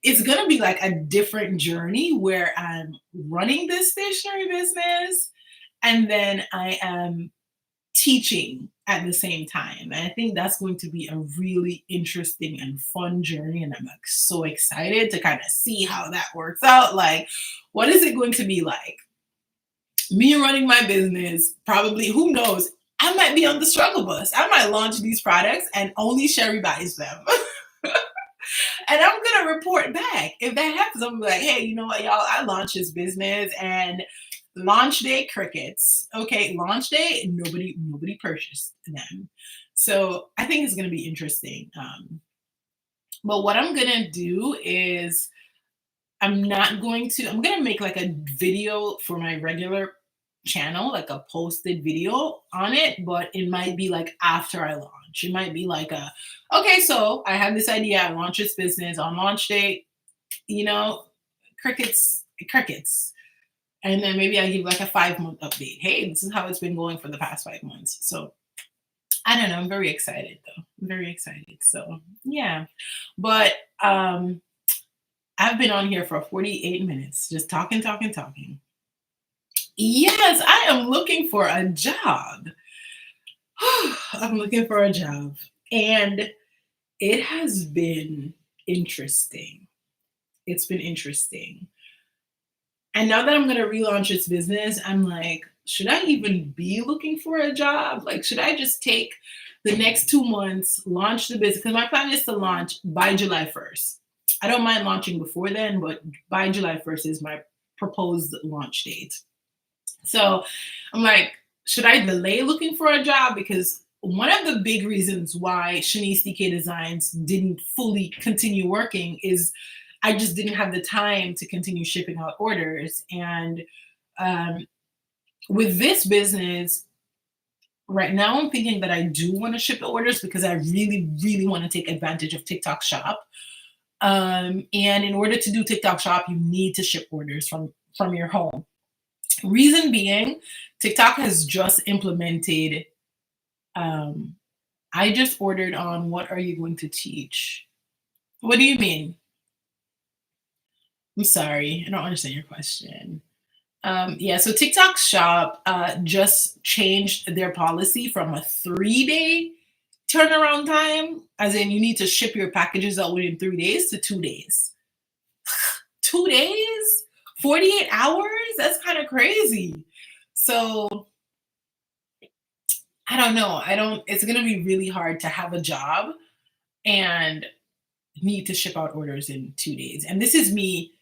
It's gonna be like a different journey where I'm running this stationery business, and then I am teaching at the same time. And I think that's going to be a really interesting and fun journey. And I'm like so excited to kind of see how that works out. Like, what is it going to be like? Me running my business, probably, who knows? I might be on the struggle bus. I might launch these products and only Sherry buys them. And I'm going to report back. If that happens, I'm like, hey, you know what, y'all? I launched this business and launch day, crickets. Okay, launch day, nobody purchased them. So I think it's going to be interesting. But what I'm going to do is I'm going to make like a video for my regular channel, like a posted video on it, but it might be like after I launch. It might be like okay, so I have this idea, I launch this business on launch day, crickets. And then maybe I give like a 5-month update. Hey, this is how it's been going for the past 5 months. So I don't know. I'm very excited though. I'm very excited. So yeah. But I've been on here for 48 minutes, just talking. Yes, I am looking for a job. I'm looking for a job. And it has been interesting. It's been interesting. And now that I'm going to relaunch this business, I'm like, should I even be looking for a job? Like, should I just take the next 2 months, launch the business? Because my plan is to launch by July 1st. I don't mind launching before then, but by July 1st is my proposed launch date. So I'm like, should I delay looking for a job? Because one of the big reasons why Shanice DK Designs didn't fully continue working is I just didn't have the time to continue shipping out orders. And um, with this business, right now I'm thinking that I do want to ship the orders because I really, really want to take advantage of TikTok Shop. And in order to do TikTok Shop, you need to ship orders from your home. Reason being, TikTok has just implemented. Um, I just ordered on what are you going to teach? What do you mean? I'm sorry, I don't understand your question. Yeah, so TikTok Shop just changed their policy from a 3 day turnaround time, as in you need to ship your packages out within 3 days, to 2 days. 2 days? 48 hours? That's kind of crazy. So I don't know. It's going to be really hard to have a job and need to ship out orders in 2 days. And this is me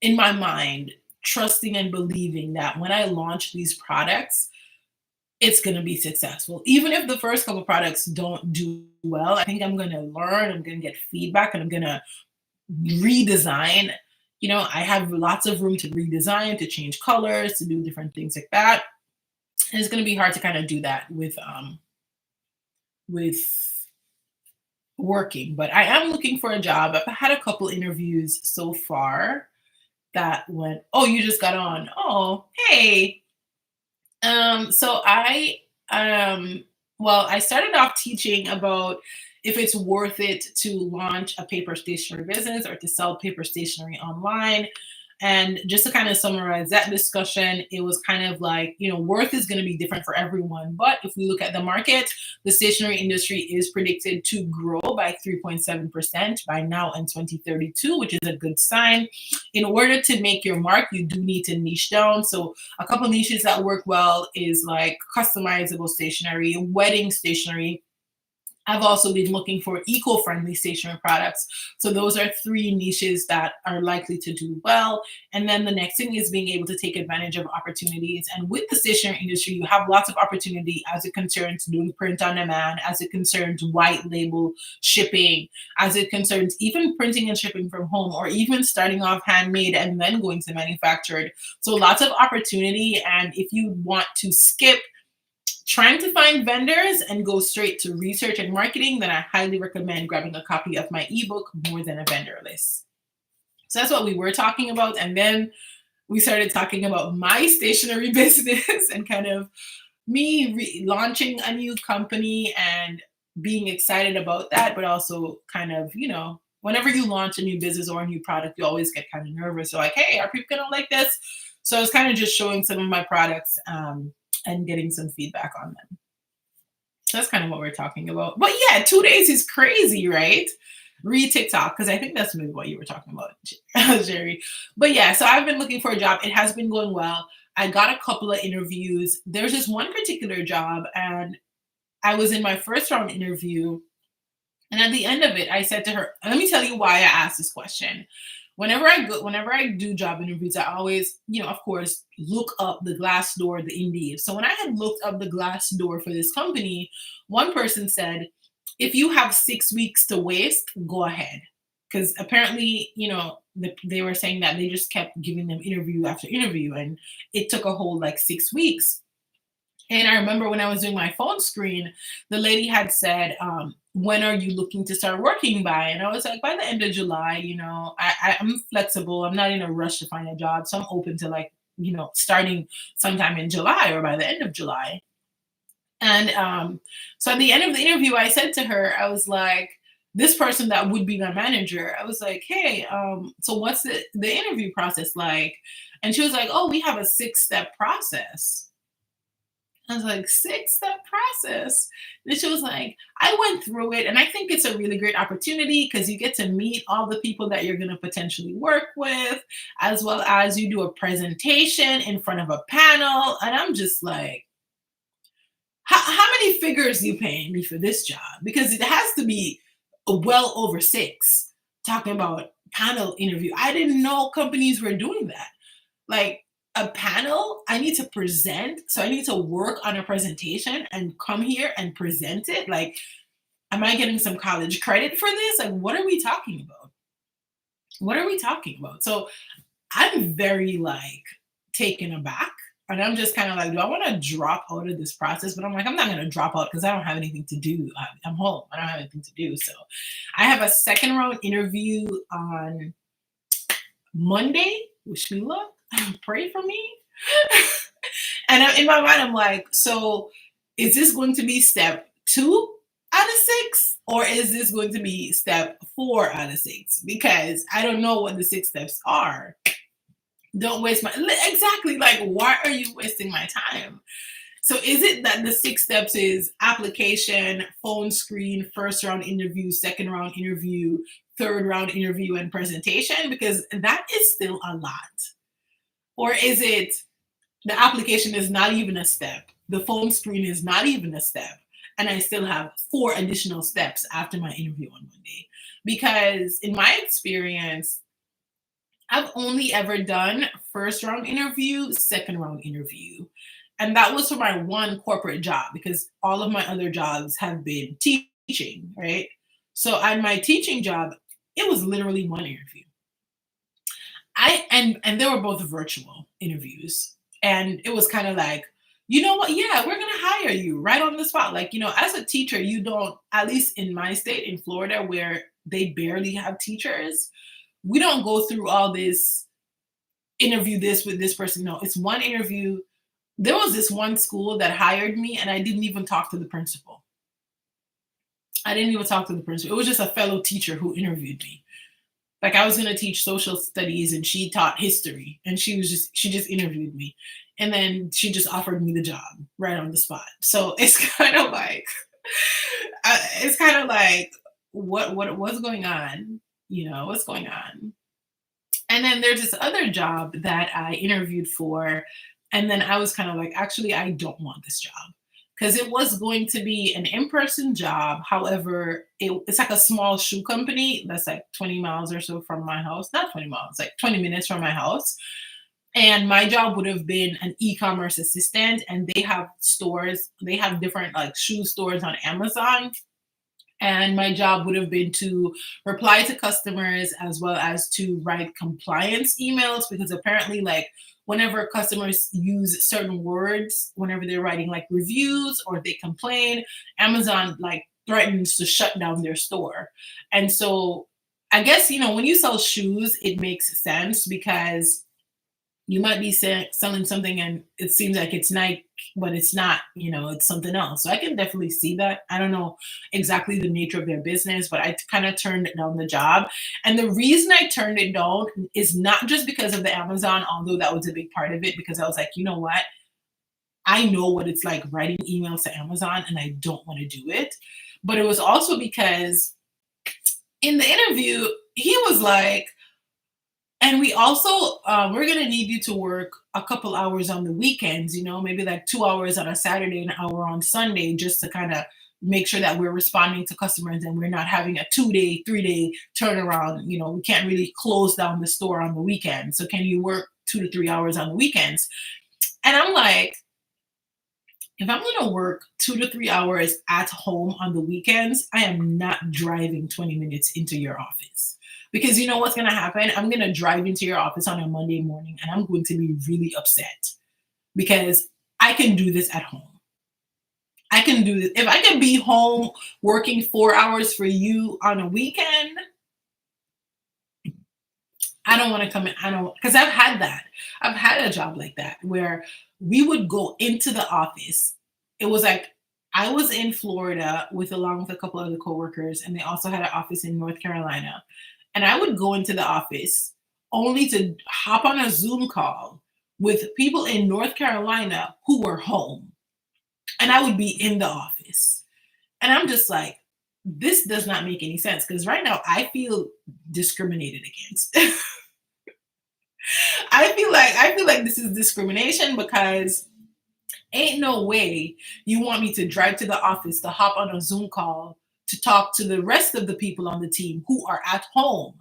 in my mind trusting and believing that when I launch these products, it's going to be successful. Even if the first couple products don't do well, I think I'm going to learn, I'm going to get feedback, and I'm going to redesign. I have lots of room to redesign, to change colors, to do different things like that. And it's going to be hard to kind of do that with working, but I am looking for a job. I've had a couple interviews so far that went, oh, you just got on. Oh, hey. So I started off teaching about if it's worth it to launch a paper stationery business or to sell paper stationery online. And just to kind of summarize that discussion, it was kind of like, worth is going to be different for everyone. But if we look at the market, the stationery industry is predicted to grow by 3.7% by now in 2032, which is a good sign. In order to make your mark, you do need to niche down. So a couple niches that work well is like customizable stationery, wedding stationery. I've also been looking for eco-friendly stationery products. So those are three niches that are likely to do well. And then the next thing is being able to take advantage of opportunities. And with the stationery industry, you have lots of opportunity as it concerns doing print on demand, as it concerns white label shipping, as it concerns even printing and shipping from home, or even starting off handmade and then going to manufactured. So lots of opportunity. And if you want to skip trying to find vendors and go straight to research and marketing, then I highly recommend grabbing a copy of my ebook, More Than a Vendor List. So that's what we were talking about. And then we started talking about my stationery business and kind of me launching a new company and being excited about that, but also kind of, whenever you launch a new business or a new product, you always get kind of nervous. So like, hey, are people going to like this? So I was kind of just showing some of my products and getting some feedback on them. So that's kind of what we're talking about. But yeah, 2 days is crazy, right? Read TikTok, because I think that's maybe what you were talking about, Jerry. But yeah, so I've been looking for a job. It has been going well. I got a couple of interviews. There's this one particular job, and I was in my first round interview. And at the end of it, I said to her, let me tell you why I asked this question. Whenever I do job interviews, I always, of course, look up the Glassdoor, the Indeed. So when I had looked up the Glassdoor for this company, one person said, if you have 6 weeks to waste, go ahead. Because apparently, they were saying that they just kept giving them interview after interview, and it took a whole 6 weeks. And I remember when I was doing my phone screen, the lady had said, when are you looking to start working by? And I was like, by the end of July, I'm flexible. I'm not in a rush to find a job. So I'm open to starting sometime in July or by the end of July. And so at the end of the interview, I said to her, I was like, this person that would be my manager, I was like, hey, so what's the interview process like? And she was like, oh, we have a 6-step process. I was like, 6-step process? And she was like, I went through it, and I think it's a really great opportunity because you get to meet all the people that you're going to potentially work with, as well as you do a presentation in front of a panel. And I'm just like, how many figures you paying me for this job? Because it has to be well over 6, talking about panel interview. I didn't know companies were doing that. a panel, I need to present. So I need to work on a presentation and come here and present it. Like, am I getting some college credit for this? Like, what are we talking about? What are we talking about? So I'm very like taken aback. And I'm just kind of like, do I want to drop out of this process? But I'm like, I'm not going to drop out because I don't have anything to do. I'm home. I don't have anything to do. So I have a second round interview on Monday. Wish me luck. Pray for me. And in my mind, I'm like, so is this going to be step 2 out of 6? Or is this going to be step 4 out of 6? Because I don't know what the 6 steps are. Don't waste my exactly, like, why are you wasting my time? So is it that the 6 steps is application, phone screen, first round interview, second round interview, third round interview, and presentation? Because that is still a lot. Or is it the application is not even a step, the phone screen is not even a step, and I still have 4 additional steps after my interview on Monday? Because in my experience, I've only ever done first round interview, second round interview. And that was for my one corporate job because all of my other jobs have been teaching, right? So on my teaching job, it was literally one interview. And they were both virtual interviews. And it was kind of like, you know what? Yeah, we're gonna hire you right on the spot. Like, as a teacher, you don't, at least in my state in Florida, where they barely have teachers, we don't go through all this interview this with this person. No, it's one interview. There was this one school that hired me and I didn't even talk to the principal. I didn't even talk to the principal. It was just a fellow teacher who interviewed me. Like, I was going to teach social studies and she taught history, and she just interviewed me. And then she just offered me the job right on the spot. So it's kind of like, what's going on? What's going on? And then there's this other job that I interviewed for. And then I was kind of like, actually, I don't want this job because it was going to be an in-person job. However, it's like a small shoe company that's like 20 miles or so from my house. Not 20 miles, like 20 minutes from my house. And my job would have been an e-commerce assistant. And they have stores. They have different like shoe stores on Amazon. And my job would have been to reply to customers as well as to write compliance emails, because apparently, like, whenever customers use certain words, whenever they're writing like reviews or they complain, Amazon like threatens to shut down their store. And so I guess, when you sell shoes, it makes sense because you might be selling something and it seems like it's Nike, but it's not, it's something else. So I can definitely see that. I don't know exactly the nature of their business, but I kind of turned down the job. And the reason I turned it down is not just because of the Amazon, although that was a big part of it, because I was like, you know what? I know what it's like writing emails to Amazon and I don't want to do it. But it was also because in the interview, he was like, and we also, we're going to need you to work a couple hours on the weekends, maybe like 2 hours on a Saturday, an hour on Sunday, just to kind of make sure that we're responding to customers and we're not having a 2-day, 3-day turnaround. We can't really close down the store on the weekend. So can you work 2 to 3 hours on the weekends? And I'm like, if I'm going to work 2 to 3 hours at home on the weekends, I am not driving 20 minutes into your office. Because you know what's going to happen? I'm going to drive into your office on a Monday morning and I'm going to be really upset because I can do this at home. I can do this. If I can be home working 4 hours for you on a weekend, I don't want to come in. Because I've had that. I've had a job like that where we would go into the office. It was like, I was in Florida along with a couple other coworkers, and they also had an office in North Carolina. And I would go into the office only to hop on a Zoom call with people in North Carolina who were home. And I would be in the office. And I'm just like, this does not make any sense because right now I feel discriminated against. I feel like this is discrimination because ain't no way you want me to drive to the office to hop on a Zoom call to talk to the rest of the people on the team who are at home.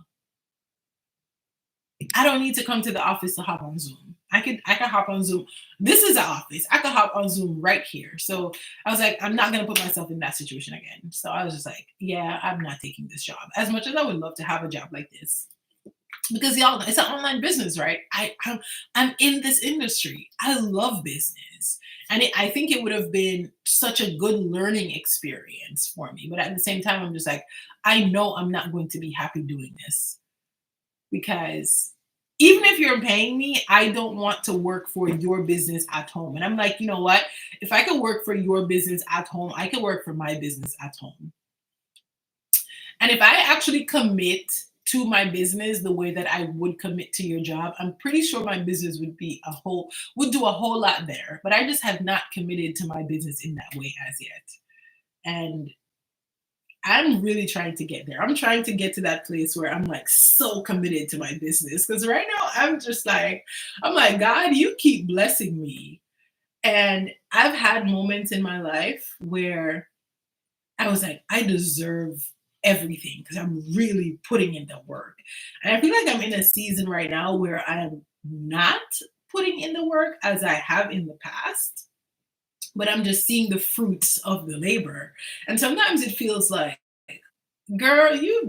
I don't need to come to the office to hop on Zoom. I could hop on Zoom. This is the office. I could hop on Zoom right here. So I was like, I'm not gonna put myself in that situation again. So I was just like, yeah, I'm not taking this job. As much as I would love to have a job like this, because y'all, it's an online business, right? I'm in this industry. I love business, and I think it would have been such a good learning experience for me. But at the same time, I'm just like, I know I'm not going to be happy doing this, because even if you're paying me, I don't want to work for your business at home. And I'm like, you know what? If I could work for your business at home, I could work for my business at home. And if I actually commit to my business the way that I would commit to your job, I'm pretty sure my business would do a whole lot better. But I just have not committed to my business in that way as yet. And I'm really trying to get there. I'm trying to get to that place where I'm like so committed to my business. Because right now I'm just like, I'm like, God, you keep blessing me. And I've had moments in my life where I was like, I deserve everything because I'm really putting in the work. And I feel like I'm in a season right now where I'm not putting in the work as I have in the past, but I'm just seeing the fruits of the labor. And sometimes it feels like, girl, do you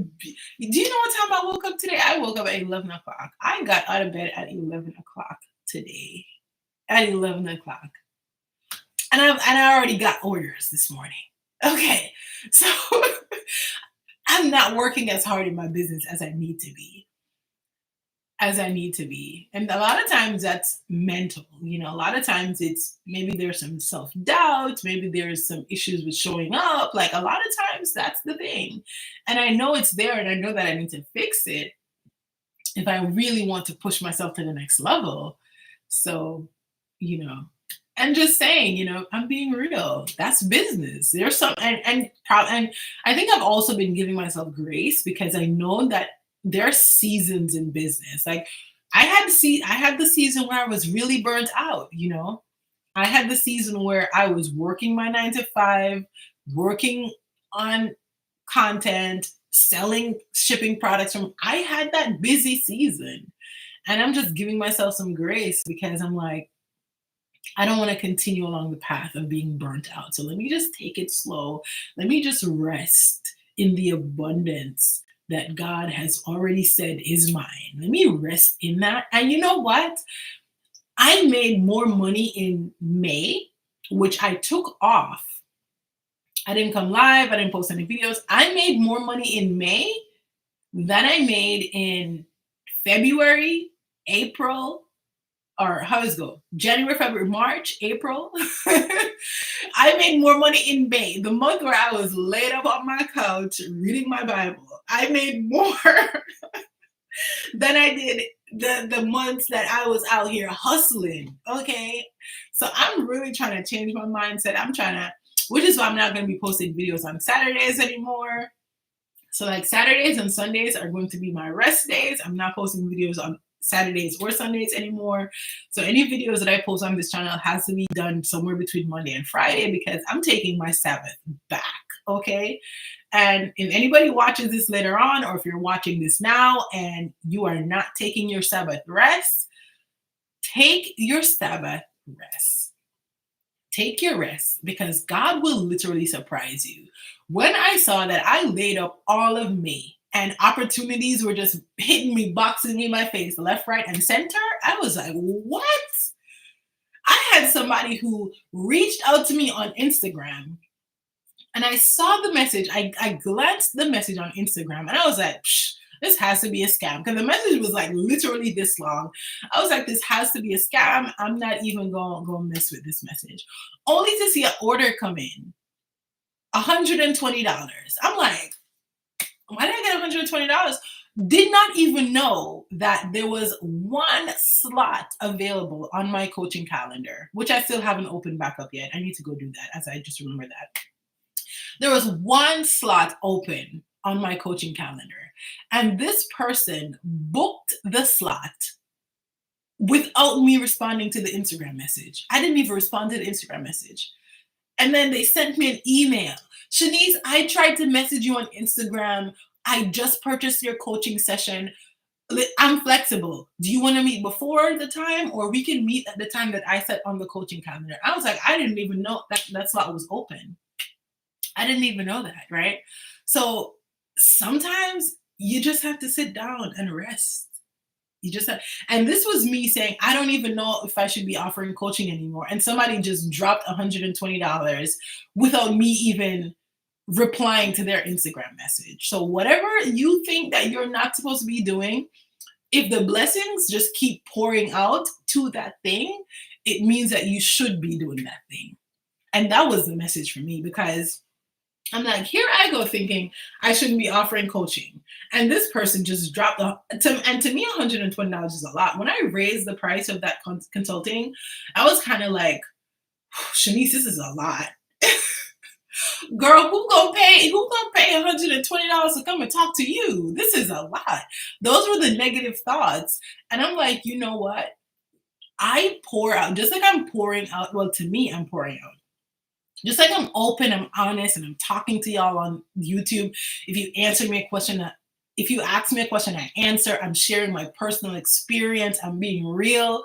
know what time I woke up today? I woke up at 11 o'clock. I got out of bed at 11 o'clock today. At 11 o'clock. And I already got orders this morning. Okay. So I'm not working as hard in my business as I need to be. And a lot of times that's mental. A lot of times it's maybe there's some self doubt, maybe there's some issues with showing up. Like a lot of times that's the thing. And I know it's there, and I know that I need to fix it if I really want to push myself to the next level. So, and just saying, I'm being real. That's business. There's some, and I think I've also been giving myself grace because I know that there are seasons in business. Like I had the season where I was really burnt out. I had the season where I was working my 9 to 5, working on content, selling, shipping products from. I had that busy season, and I'm just giving myself some grace because I'm like, I don't want to continue along the path of being burnt out. So let me just take it slow. Let me just rest in the abundance that God has already said is mine. Let me rest in that. And you know what? I made more money in May, which I took off. I didn't come live. I didn't post any videos. I made more money in May than I made in February, April, or how does it go? January, February, March, April. I made more money in May, the month where I was laid up on my couch reading my Bible. I made more than I did the months that I was out here hustling. Okay. So I'm really trying to change my mindset. Which is why I'm not going to be posting videos on Saturdays anymore. So like Saturdays and Sundays are going to be my rest days. I'm not posting videos on Saturdays or Sundays anymore. So any videos that I post on this channel has to be done somewhere between Monday and Friday because I'm taking my Sabbath back. Okay. And if anybody watches this later on, or if you're watching this now and you are not taking your Sabbath rest, take your Sabbath rest. Take your rest because God will literally surprise you. When I saw that I laid up all of May and opportunities were just hitting me, boxing me in my face, left, right, and center, I was like, what? I had somebody who reached out to me on Instagram and I saw the message. I glanced the message on Instagram and I was like, this has to be a scam because the message was like literally this long. I was like, this has to be a scam. I'm not even going to mess with this message. Only to see an order come in, $120. I'm like, why did I get $120? Did not even know that there was one slot available on my coaching calendar, which I still haven't opened back up yet. I need to go do that as I just remember that. There was one slot open on my coaching calendar. And this person booked the slot without me responding to the Instagram message. I didn't even respond to the Instagram message. And then they sent me an email. Shanice, I tried to message you on Instagram. I just purchased your coaching session. I'm flexible. Do you want to meet before the time, or we can meet at the time that I set on the coaching calendar? I was like, I didn't even know that slot was open. I didn't even know that, right? So sometimes you just have to sit down and rest. You just have, and this was me saying, I don't even know if I should be offering coaching anymore. And somebody just dropped $120 without me even replying to their Instagram message. So whatever you think that you're not supposed to be doing, if the blessings just keep pouring out to that thing, it means that you should be doing that thing. And that was the message for me, because I'm like, here I go thinking I shouldn't be offering coaching. And this person just dropped and to me, $120 is a lot. When I raised the price of that consulting, I was kind of like, Shanice, this is a lot. Girl, who gonna pay $120 to come and talk to you? This is a lot. Those were the negative thoughts. And I'm like, you know what? I pour out, just like I'm pouring out. Well, to me, I'm pouring out. Just like I'm open, I'm honest, and I'm talking to y'all on YouTube. If you answer me a question, if you ask me a question, I answer. I'm sharing my personal experience. I'm being real.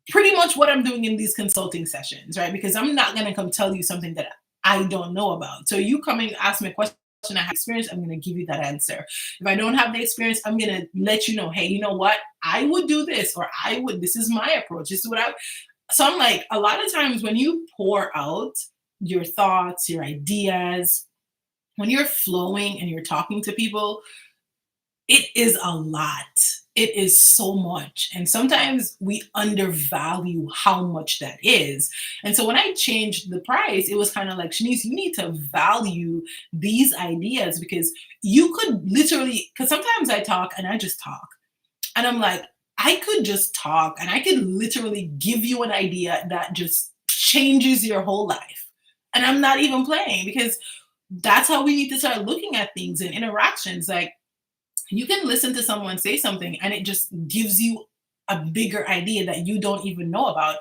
Pretty much what I'm doing in these consulting sessions, right? Because I'm not going to come tell you something that I don't know about. So you come and ask me a question, I have experience, I'm going to give you that answer. If I don't have the experience, I'm going to let you know, hey, you know what? I would do this, or this is my approach. This is what so I'm like, a lot of times when you pour out your thoughts, your ideas, when you're flowing and you're talking to people, it is a lot. It is so much. And sometimes we undervalue how much that is. And so when I changed the price, it was kind of like, Shanice, you need to value these ideas, because you could literally, because sometimes I talk and I just talk. And I'm like, I could just talk and I could literally give you an idea that just changes your whole life. And I'm not even playing, because that's how we need to start looking at things and interactions. Like, you can listen to someone say something and it just gives you a bigger idea that you don't even know about.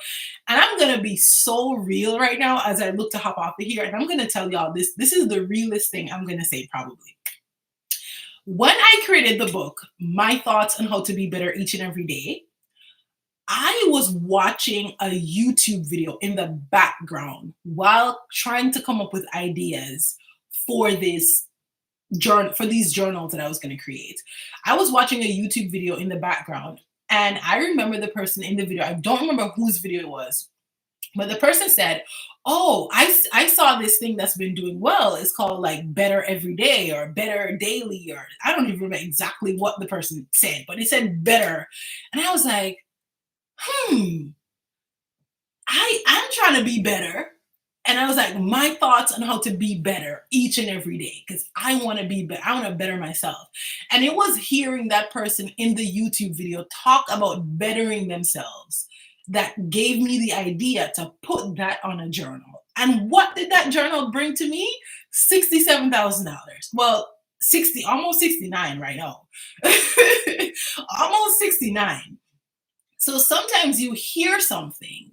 And I'm going to be so real right now as I look to hop off of here. And I'm going to tell y'all this. This is the realest thing I'm going to say probably. When I created the book, My Thoughts on How to Be Better Each and Every Day, I was watching a YouTube video in the background while trying to come up with ideas for these journals that I was going to create. I was watching a YouTube video in the background, and I remember the person in the video. I don't remember whose video it was, but the person said, oh, I saw this thing that's been doing well. It's called like Better Every Day or Better Daily, or I don't even remember exactly what the person said, but it said better. And I was like, I'm trying to be better. And I was like, my thoughts on how to be better each and every day, because I want to be better. I want to better myself. And it was hearing that person in the YouTube video talk about bettering themselves that gave me the idea to put that on a journal. And what did that journal bring to me? $67,000. Well, almost 69 right now. Almost 69. So sometimes you hear something,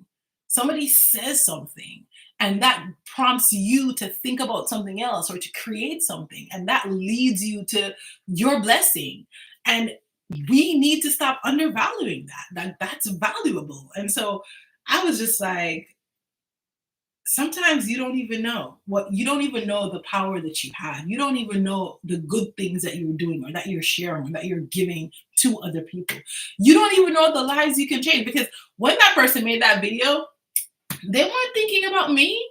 somebody says something, and that prompts you to think about something else or to create something. And that leads you to your blessing. And we need to stop undervaluing that. That's valuable. And so I was just like, sometimes you don't even know the power that you have. You don't even know the good things that you're doing or that you're sharing or that you're giving to other people. You don't even know the lives you can change, because when that person made that video, they weren't thinking about me.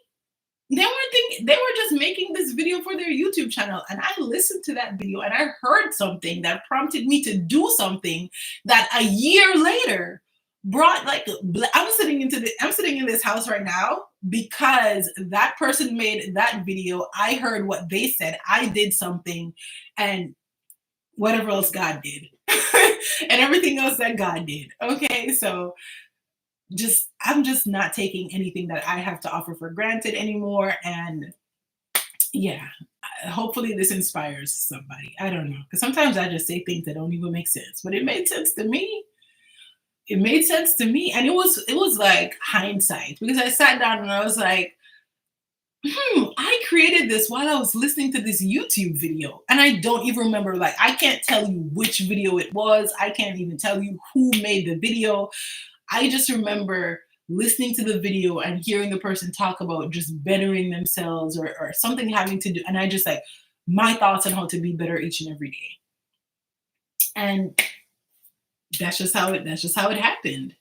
They were just making this video for their YouTube channel. And I listened to that video and I heard something that prompted me to do something that a year later brought I'm sitting in this house right now because that person made that video. I heard what they said. I did something, and whatever else God did and everything else that God did. Okay. So I'm just not taking anything that I have to offer for granted anymore. And yeah, hopefully this inspires somebody. I don't know. Because sometimes I just say things that don't even make sense, but it made sense to me. It made sense to me. And it was like hindsight, because I sat down and I was like, I created this while I was listening to this YouTube video, and I don't even remember. Like, I can't tell you which video it was. I can't even tell you who made the video. I just remember listening to the video and hearing the person talk about just bettering themselves or something having to do. And I just like my thoughts on how to be better each and every day. And that's just how it happened.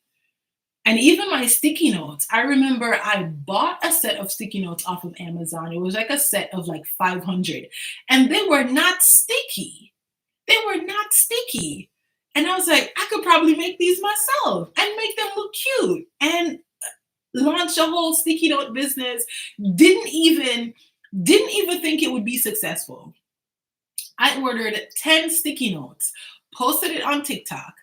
And even my sticky notes, I remember I bought a set of sticky notes off of Amazon. It was like a set of like 500, and they were not sticky. They were not sticky. And I was like, I could probably make these myself and make them look cute and launch a whole sticky note business. Didn't even didn't even think it would be successful. I ordered 10 sticky notes, posted it on TikTok,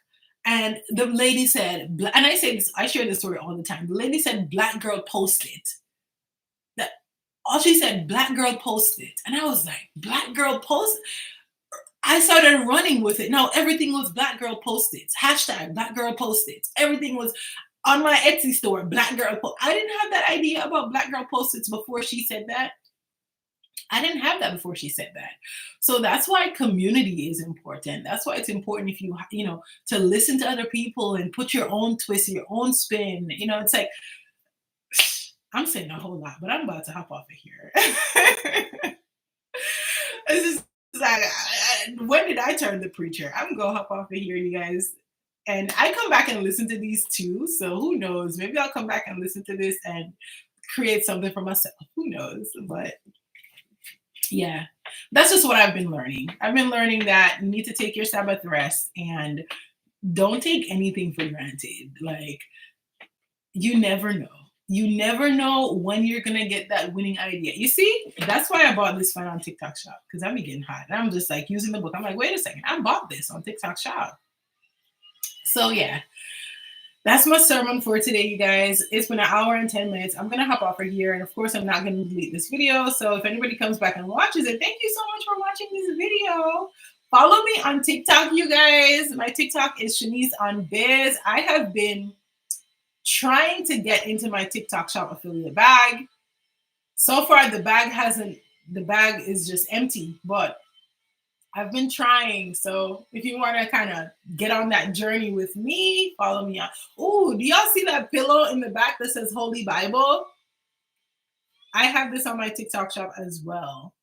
and the lady said, and I say this, I share this story all the time. The lady said, "Black girl, post it." That all she said, "Black girl, post it," and I was like, "Black girl, post." I started running with it. Now everything was Black girl post-its, hashtag Black girl post-its. Everything was on my Etsy store, Black girl. I didn't have that idea about Black girl post-its before she said that. I didn't have that before she said that. So that's why community is important. That's why it's important if to listen to other people and put your own twist, your own spin. It's like I'm saying a whole lot, but I'm about to hop off of here. It's just like, when did I turn the preacher? I'm gonna hop off of here, you guys. And I come back and listen to these too. So who knows? Maybe I'll come back and listen to this and create something for myself. Who knows? But yeah, that's just what I've been learning. I've been learning that you need to take your Sabbath rest and don't take anything for granted. Like, you never know. You never know when you're gonna get that winning idea. You see, that's why I bought this fan on TikTok Shop, because I'm getting hot. And I'm just like using the book. I'm like, wait a second, I bought this on TikTok Shop. So yeah, that's my sermon for today, you guys. It's been an hour and 10 minutes. I'm gonna hop off of here, and of course, I'm not gonna delete this video. So if anybody comes back and watches it, thank you so much for watching this video. Follow me on TikTok, you guys. My TikTok is Shanice on Biz. I have been trying to get into my TikTok Shop affiliate bag. So far, the bag is just empty, but I've been trying. So if you want to kind of get on that journey with me, follow me on. Oh, do y'all see that pillow in the back that says Holy Bible? I have this on my TikTok Shop as well.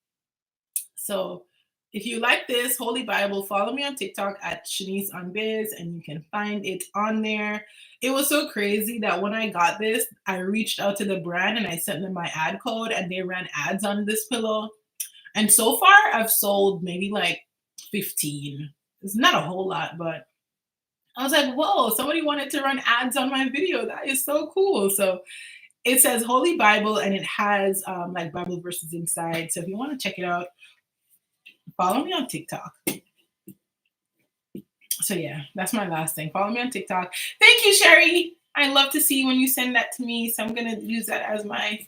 So if you like this Holy Bible, follow me on TikTok at Shanice on Biz, and you can find it on there. It was so crazy that when I got this, I reached out to the brand and I sent them my ad code, and they ran ads on this pillow. And so far, I've sold maybe like 15. It's not a whole lot, but I was like, whoa, somebody wanted to run ads on my video. That is so cool. So it says Holy Bible, and it has like Bible verses inside. So if you want to check it out, follow me on TikTok. So yeah, that's my last thing. Follow me on TikTok. Thank you, Sherry. I love to see when you send that to me. So I'm going to use that as my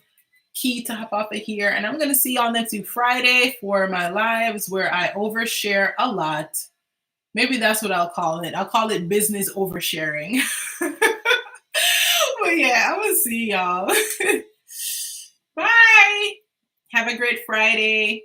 key to hop off of here. And I'm going to see y'all next week Friday for my lives where I overshare a lot. Maybe that's what I'll call it. I'll call it business oversharing. But yeah, I'm going to see y'all. Bye. Have a great Friday.